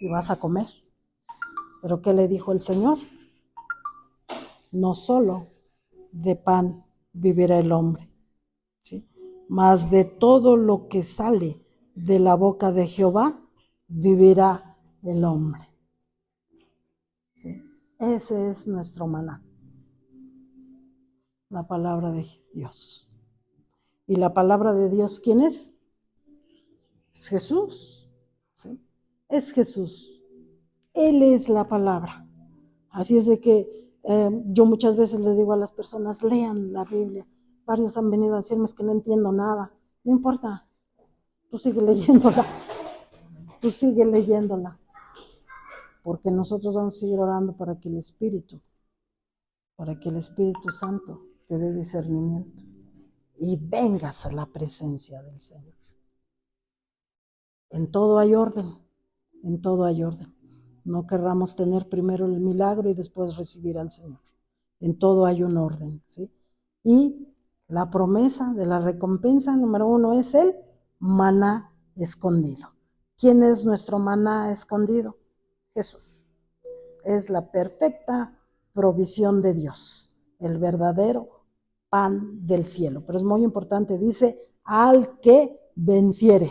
y vas a comer. ¿Pero qué le dijo el Señor? No solo de pan vivirá el hombre, ¿sí? Mas de todo lo que sale de la boca de Jehová vivirá el hombre. ¿Sí? Ese es nuestro maná, la palabra de Dios. ¿Y la palabra de Dios quién es? Es Jesús. ¿Sí? Es Jesús. Él es la palabra. Así es de que yo muchas veces les digo a las personas, lean la Biblia. Varios han venido a decirme que no entiendo nada. No importa, tú sigue leyéndola. Tú sigue leyéndola. Porque nosotros vamos a seguir orando para que el Espíritu Santo te dé discernimiento y vengas a la presencia del Señor. En todo hay orden, en todo hay orden. No querramos tener primero el milagro y después recibir al Señor. En todo hay un orden, ¿sí? Y la promesa de la recompensa número 1 es el maná escondido. ¿Quién es nuestro maná escondido? Jesús. Es la perfecta provisión de Dios, el verdadero pan del cielo. Pero es muy importante, dice, al que venciere.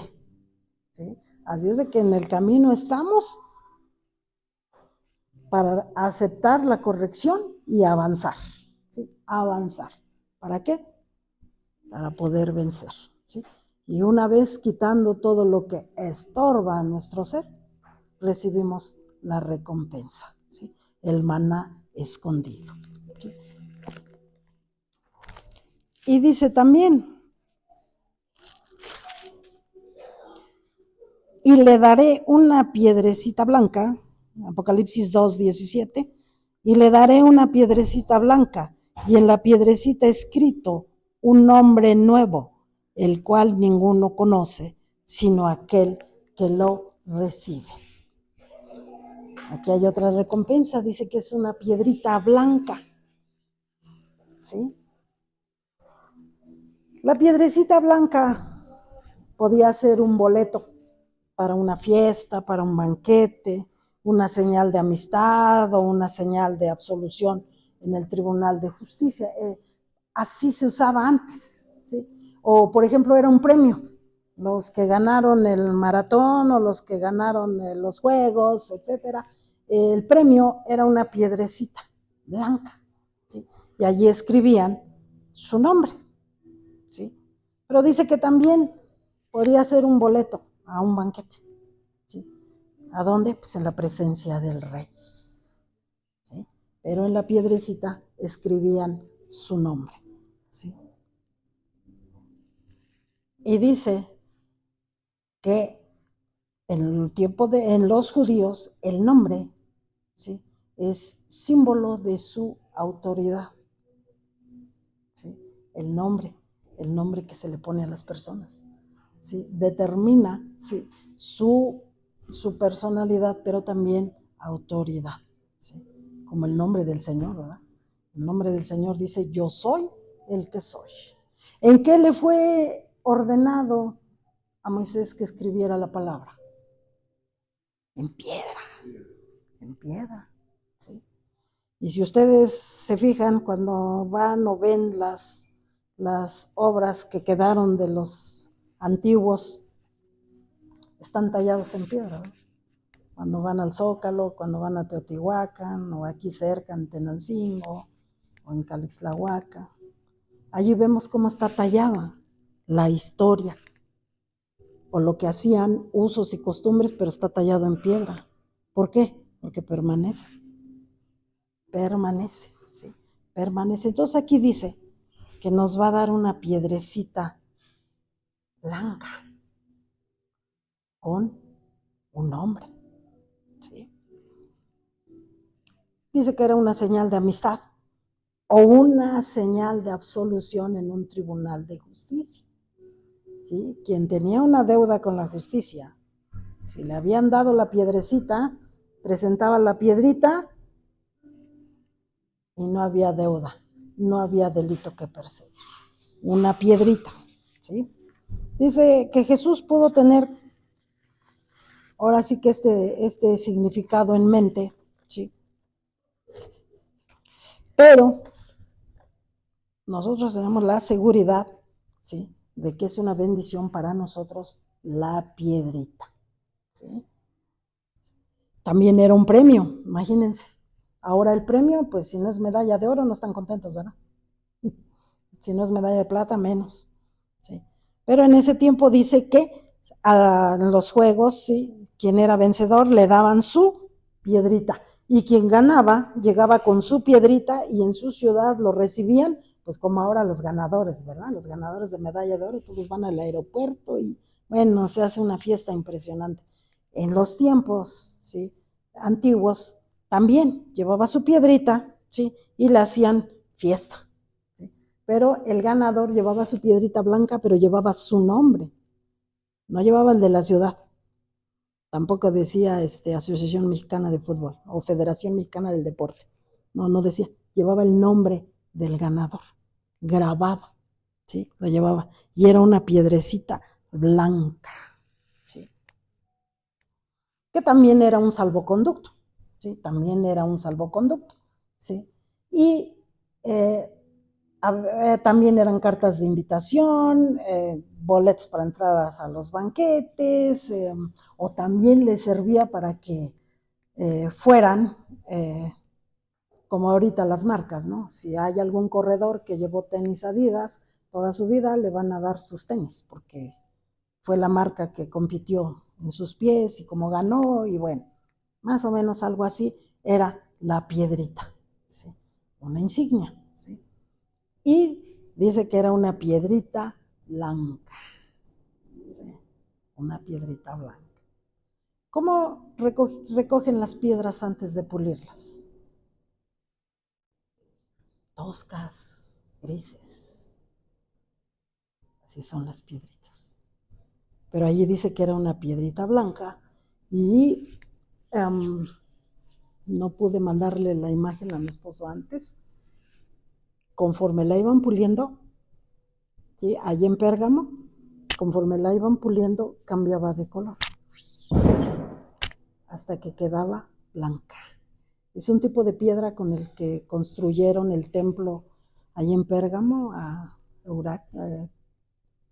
¿Sí? Así es de que en el camino estamos para aceptar la corrección y avanzar. ¿Sí? Avanzar. ¿Para qué? Para poder vencer. ¿Sí? Y una vez quitando todo lo que estorba a nuestro ser, recibimos la recompensa, ¿sí? El maná escondido. ¿Sí? Y dice también, y le daré una piedrecita blanca, Apocalipsis 2:17, y le daré una piedrecita blanca, y en la piedrecita escrito un nombre nuevo, el cual ninguno conoce, sino aquel que lo recibe. Aquí hay otra recompensa, dice que es una piedrita blanca, ¿sí? La piedrecita blanca podía ser un boleto para una fiesta, para un banquete, una señal de amistad o una señal de absolución en el Tribunal de Justicia. Así se usaba antes, ¿sí? O, por ejemplo, era un premio. Los que ganaron el maratón o los que ganaron los juegos, etcétera, el premio era una piedrecita blanca, ¿sí? Y allí escribían su nombre, ¿sí? Pero dice que también podría ser un boleto a un banquete, ¿sí? ¿A dónde? Pues en la presencia del rey, ¿sí? Pero en la piedrecita escribían su nombre, ¿sí? Y dice que en los judíos el nombre, ¿sí?, es símbolo de su autoridad, ¿sí? El nombre que se le pone a las personas, ¿sí?, determina, ¿sí?, su personalidad, pero también autoridad, ¿sí? Como el nombre del Señor, ¿verdad? El nombre del Señor dice, yo soy el que soy. ¿En qué le fue ordenado a Moisés que escribiera la palabra? En piedra, ¿sí? Y si ustedes se fijan, cuando van o ven las obras que quedaron de los antiguos, están tallados en piedra, ¿no? Cuando van al Zócalo, cuando van a Teotihuacán, o aquí cerca en Tenancingo, o en Calixtlahuaca, allí vemos cómo está tallada la historia, o lo que hacían, usos y costumbres, pero está tallado en piedra. ¿Por qué? Porque permanece, ¿sí? Permanece. Entonces aquí dice que nos va a dar una piedrecita blanca con un nombre, ¿sí? Dice que era una señal de amistad o una señal de absolución en un tribunal de justicia, ¿sí? Quien tenía una deuda con la justicia, si le habían dado la piedrecita, presentaba la piedrita y no había deuda, no había delito que perseguir. Una piedrita, ¿sí? Dice que Jesús pudo tener, ahora sí que este significado en mente, ¿sí? Pero nosotros tenemos la seguridad, ¿sí?, de que es una bendición para nosotros la piedrita, ¿sí? También era un premio, imagínense. Ahora el premio, pues si no es medalla de oro, no están contentos, ¿verdad? Si no es medalla de plata, menos, ¿sí? Pero en ese tiempo dice que a los juegos, ¿sí?, quien era vencedor le daban su piedrita, y quien ganaba llegaba con su piedrita y en su ciudad lo recibían, pues como ahora los ganadores, ¿verdad? Los ganadores de medalla de oro, todos van al aeropuerto y bueno, se hace una fiesta impresionante. En los tiempos, ¿sí?, antiguos, también llevaba su piedrita, ¿sí?, y le hacían fiesta, ¿sí? Pero el ganador llevaba su piedrita blanca, pero llevaba su nombre, no llevaba el de la ciudad. Tampoco decía Asociación Mexicana de Fútbol o Federación Mexicana del Deporte. No decía, llevaba el nombre del ganador, grabado, ¿sí? Lo llevaba. Y era una piedrecita blanca, ¿sí? que también era un salvoconducto, ¿sí? También era un salvoconducto, ¿sí? Y también eran cartas de invitación, boletos para entradas a los banquetes, o también les servía para que fueran, como ahorita las marcas, ¿no? Si hay algún corredor que llevó tenis Adidas toda su vida, le van a dar sus tenis, porque fue la marca que compitió en sus pies y como ganó, y bueno, más o menos algo así era la piedrita, ¿sí? Una insignia, ¿sí? Y dice que era una piedrita blanca, ¿sí? Una piedrita blanca. ¿Cómo recogen las piedras antes de pulirlas? Toscas, grises. Así son las piedritas. Pero allí dice que era una piedrita blanca y no pude mandarle la imagen a mi esposo antes. Conforme la iban puliendo, ¿sí? Allí en Pérgamo, conforme la iban puliendo, cambiaba de color hasta que quedaba blanca. Es un tipo de piedra con el que construyeron el templo allí en Pérgamo a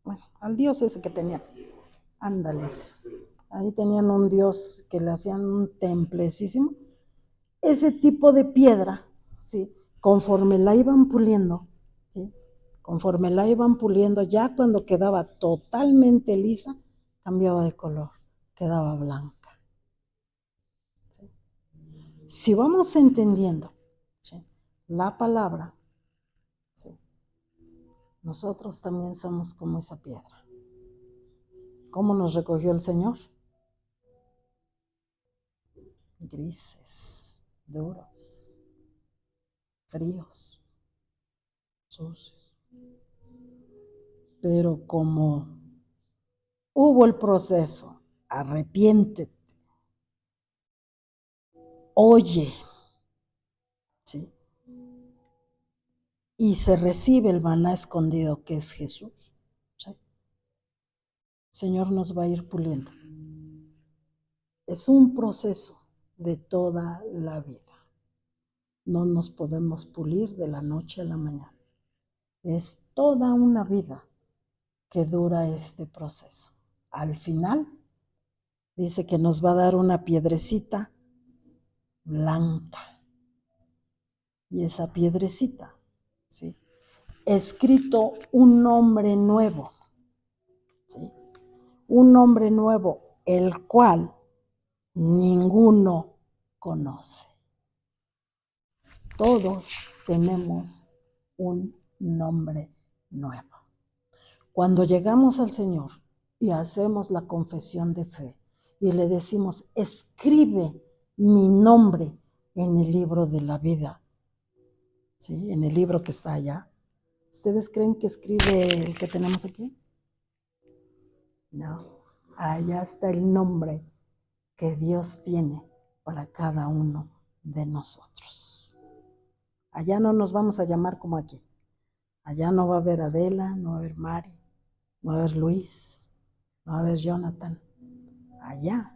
bueno, al dios ese que tenían. Ándales. Ahí tenían un dios que le hacían un templecísimo. Ese tipo de piedra, ¿sí? Conforme la iban puliendo, ¿sí? Conforme la iban puliendo, ya cuando quedaba totalmente lisa, cambiaba de color, quedaba blanca. ¿Sí? Si vamos entendiendo, ¿sí?, la palabra, ¿sí?, nosotros también somos como esa piedra. ¿Cómo nos recogió el Señor? Grises, duros, fríos, sucios. Pero como hubo el proceso, arrepiéntete, oye, ¿sí?, y se recibe el maná escondido que es Jesús, ¿sí?, el Señor nos va a ir puliendo. Es un proceso de toda la vida. No nos podemos pulir de la noche a la mañana. Es toda una vida que dura este proceso. Al final, dice que nos va a dar una piedrecita blanca. Y esa piedrecita, ¿sí?, escrito un nombre nuevo, ¿sí?, un nombre nuevo, el cual ninguno conoce. Todos tenemos un nombre nuevo. Cuando llegamos al Señor y hacemos la confesión de fe y le decimos, escribe mi nombre en el libro de la vida, ¿sí?, en el libro que está allá. ¿Ustedes creen que escribe el que tenemos aquí? No, allá está el nombre que Dios tiene para cada uno de nosotros. Allá no nos vamos a llamar como aquí. Allá no va a haber Adela, no va a haber Mari, no va a haber Luis, no va a haber Jonathan. Allá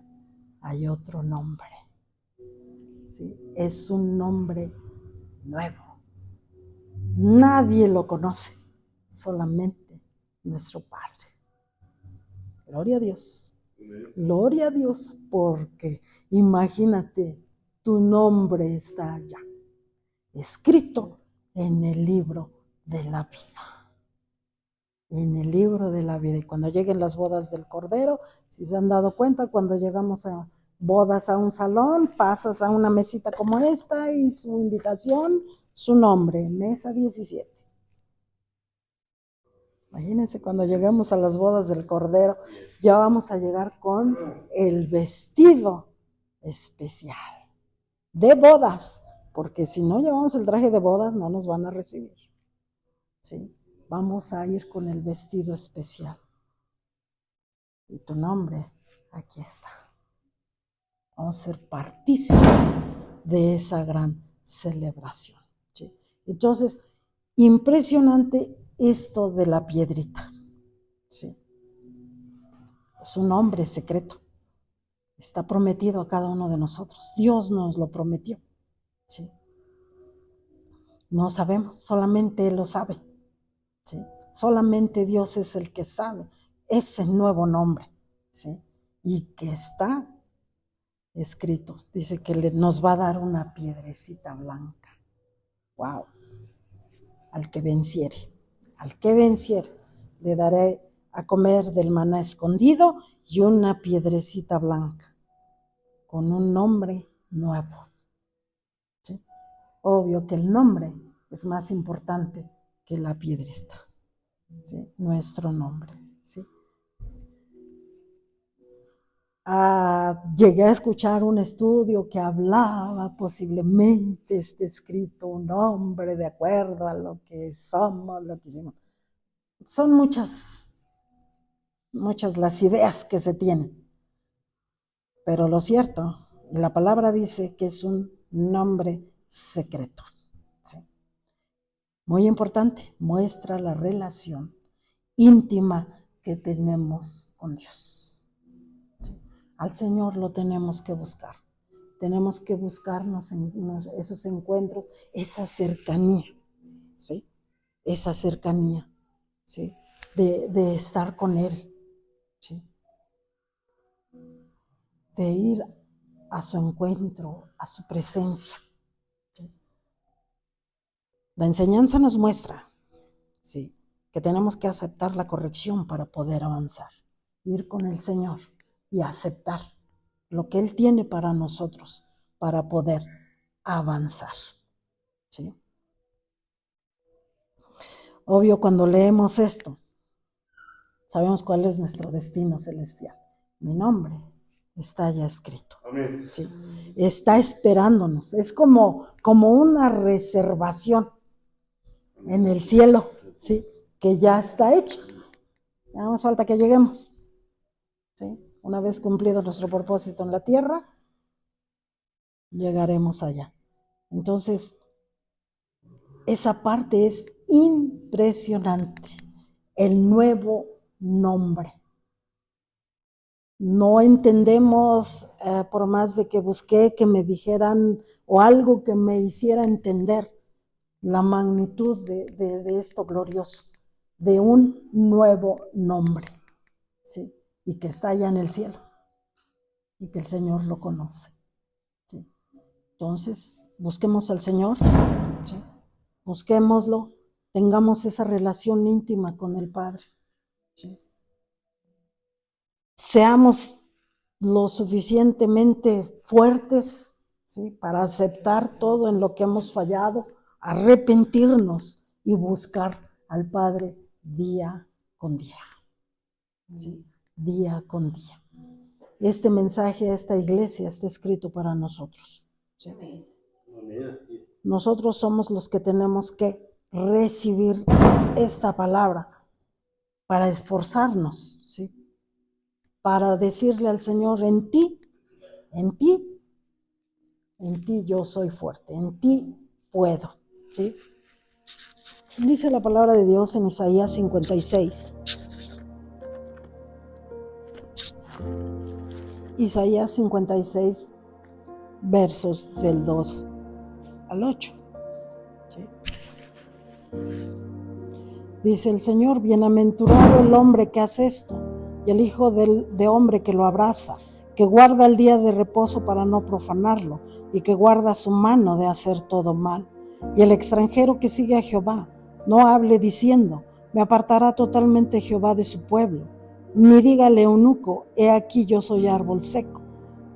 hay otro nombre, ¿sí? Es un nombre nuevo. Nadie lo conoce, solamente nuestro Padre. Gloria a Dios. Gloria a Dios, porque imagínate, tu nombre está allá, escrito en el libro de la vida. En el libro de la vida. Y cuando lleguen las bodas del Cordero, si se han dado cuenta, cuando llegamos a bodas a un salón, pasas a una mesita como esta y su invitación, su nombre, mesa 17. Imagínense, cuando lleguemos a las bodas del Cordero, ya vamos a llegar con el vestido especial de bodas, porque si no llevamos el traje de bodas no nos van a recibir, ¿sí? Vamos a ir con el vestido especial. Y tu nombre, aquí está. Vamos a ser partícipes de esa gran celebración, ¿sí? Entonces, impresionante esto de la piedrita, ¿sí? Es un nombre secreto. está prometido a cada uno de nosotros. Dios nos lo prometió. ¿Sí? No sabemos, solamente Él lo sabe. ¿Sí? Solamente Dios es el que sabe ese nuevo nombre. ¿Sí? Y que está escrito. Dice que nos va a dar una piedrecita blanca. ¡Wow! Al que venciere, le daré a comer del maná escondido y una piedrecita blanca con un nombre nuevo. ¿Sí? Obvio que el nombre es más importante que la piedrita. ¿Sí? Nuestro nombre. ¿Sí? Llegué a escuchar un estudio que hablaba, posiblemente esté escrito un nombre de acuerdo a lo que somos, lo que hicimos. Son muchas las ideas que se tienen, pero lo cierto, la palabra dice que es un nombre secreto. ¿Sí? Muy importante, muestra la relación íntima que tenemos con Dios. ¿Sí? Al Señor lo tenemos que buscar. Tenemos que buscarnos en esos encuentros, esa cercanía, ¿sí? Esa cercanía, ¿sí? De estar con Él, ¿sí? De ir a su encuentro, a su presencia. ¿Sí? La enseñanza nos muestra, ¿sí?, que tenemos que aceptar la corrección para poder avanzar, ir con el Señor y aceptar lo que Él tiene para nosotros para poder avanzar. ¿Sí? Obvio, cuando leemos esto, sabemos cuál es nuestro destino celestial. Mi nombre está ya escrito. Amén. Sí, está esperándonos. Es como una reservación en el cielo, ¿sí?, que ya está hecho. Nada más falta que lleguemos. ¿Sí? Una vez cumplido nuestro propósito en la tierra, llegaremos allá. Entonces, esa parte es impresionante. El nuevo nombre. No entendemos, por más de que busqué que me dijeran o algo que me hiciera entender la magnitud de esto glorioso, de un nuevo nombre, ¿sí?, y que está allá en el cielo y que el Señor lo conoce. ¿Sí? Entonces, busquemos al Señor, ¿sí?, busquémoslo, tengamos esa relación íntima con el Padre. ¿Sí? Seamos lo suficientemente fuertes, ¿sí?, para aceptar todo en lo que hemos fallado, arrepentirnos y buscar al Padre día con día. ¿Sí? Día con día. Este mensaje a esta iglesia está escrito para nosotros. ¿Sí? Nosotros somos los que tenemos que recibir esta palabra para esforzarnos, ¿sí?, para decirle al Señor, en ti yo soy fuerte, en ti puedo. ¿Sí? Dice la palabra de Dios en Isaías 56. Isaías 56, versos del 2 al 8. ¿Sí? Dice el Señor, bienaventurado el hombre que hace esto, y el hijo de hombre que lo abraza, que guarda el día de reposo para no profanarlo, y que guarda su mano de hacer todo mal. Y el extranjero que sigue a Jehová, no hable diciendo, me apartará totalmente Jehová de su pueblo, ni diga al eunuco, he aquí yo soy árbol seco.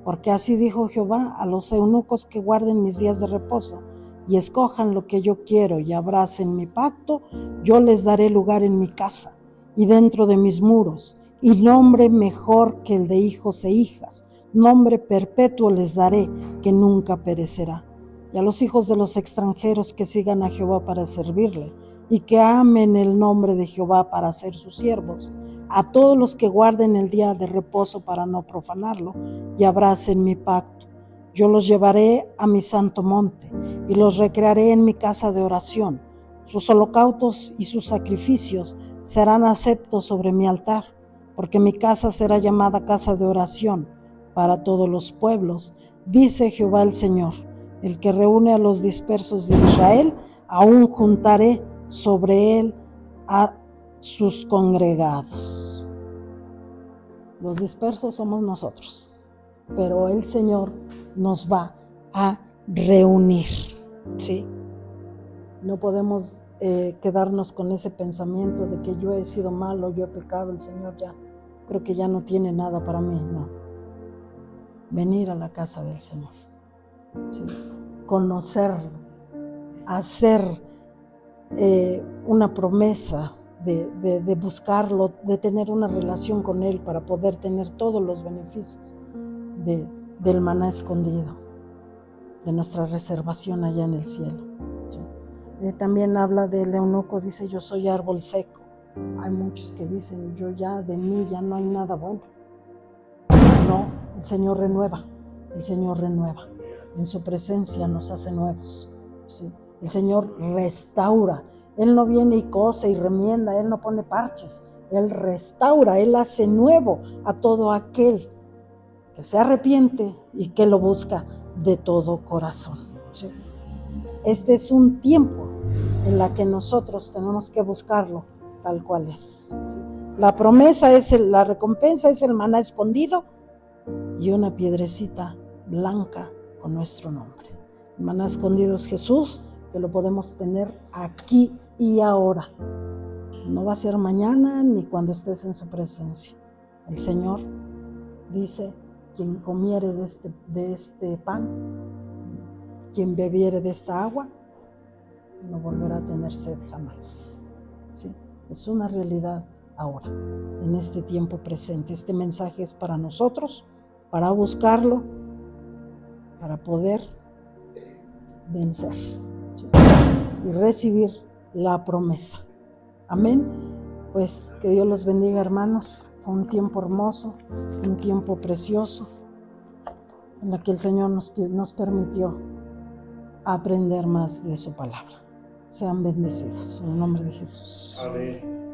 Porque así dijo Jehová a los eunucos que guarden mis días de reposo, y escojan lo que yo quiero y abracen mi pacto, yo les daré lugar en mi casa y dentro de mis muros, y nombre mejor que el de hijos e hijas, nombre perpetuo les daré que nunca perecerá. Y a los hijos de los extranjeros que sigan a Jehová para servirle, y que amen el nombre de Jehová para ser sus siervos, a todos los que guarden el día de reposo para no profanarlo, y abracen mi pacto. Yo los llevaré a mi santo monte, y los recrearé en mi casa de oración. Sus holocaustos y sus sacrificios serán aceptos sobre mi altar, porque mi casa será llamada casa de oración para todos los pueblos. Dice Jehová el Señor, el que reúne a los dispersos de Israel, aún juntaré sobre él a sus congregados. Los dispersos somos nosotros, pero el Señor nos va a reunir, ¿sí? No podemos quedarnos con ese pensamiento de que yo he sido malo, yo he pecado, el Señor ya, creo que ya no tiene nada para mí, no. Venir a la casa del Señor, ¿sí? Conocerlo, hacer una promesa de buscarlo, de tener una relación con Él para poder tener todos los beneficios del maná escondido, de nuestra reservación allá en el cielo, ¿sí? También habla del eunuco, dice, yo soy árbol seco. Hay muchos que dicen, yo ya de mí ya no hay nada bueno. No, el Señor renueva, en su presencia nos hace nuevos, ¿sí? El Señor restaura, Él no viene y cose y remienda, Él no pone parches, Él restaura, Él hace nuevo a todo aquel que se arrepiente y que lo busca de todo corazón, ¿sí? Este es un tiempo en la que nosotros tenemos que buscarlo tal cual es, ¿sí? La promesa la recompensa es el maná escondido y una piedrecita blanca con nuestro nombre. El maná escondido es Jesús, que lo podemos tener aquí y ahora. No va a ser mañana ni cuando estés en su presencia. El Señor dice, quien comiere de este pan, quien bebiere de esta agua, no volverá a tener sed jamás, ¿sí? Es una realidad ahora, en este tiempo presente. Este mensaje es para nosotros, para buscarlo, para poder vencer, ¿sí? Y recibir la promesa. Amén. Pues que Dios los bendiga, hermanos. Fue un tiempo hermoso, un tiempo precioso, en la que el Señor nos permitió aprender más de su palabra. Sean bendecidos en el nombre de Jesús. Amén.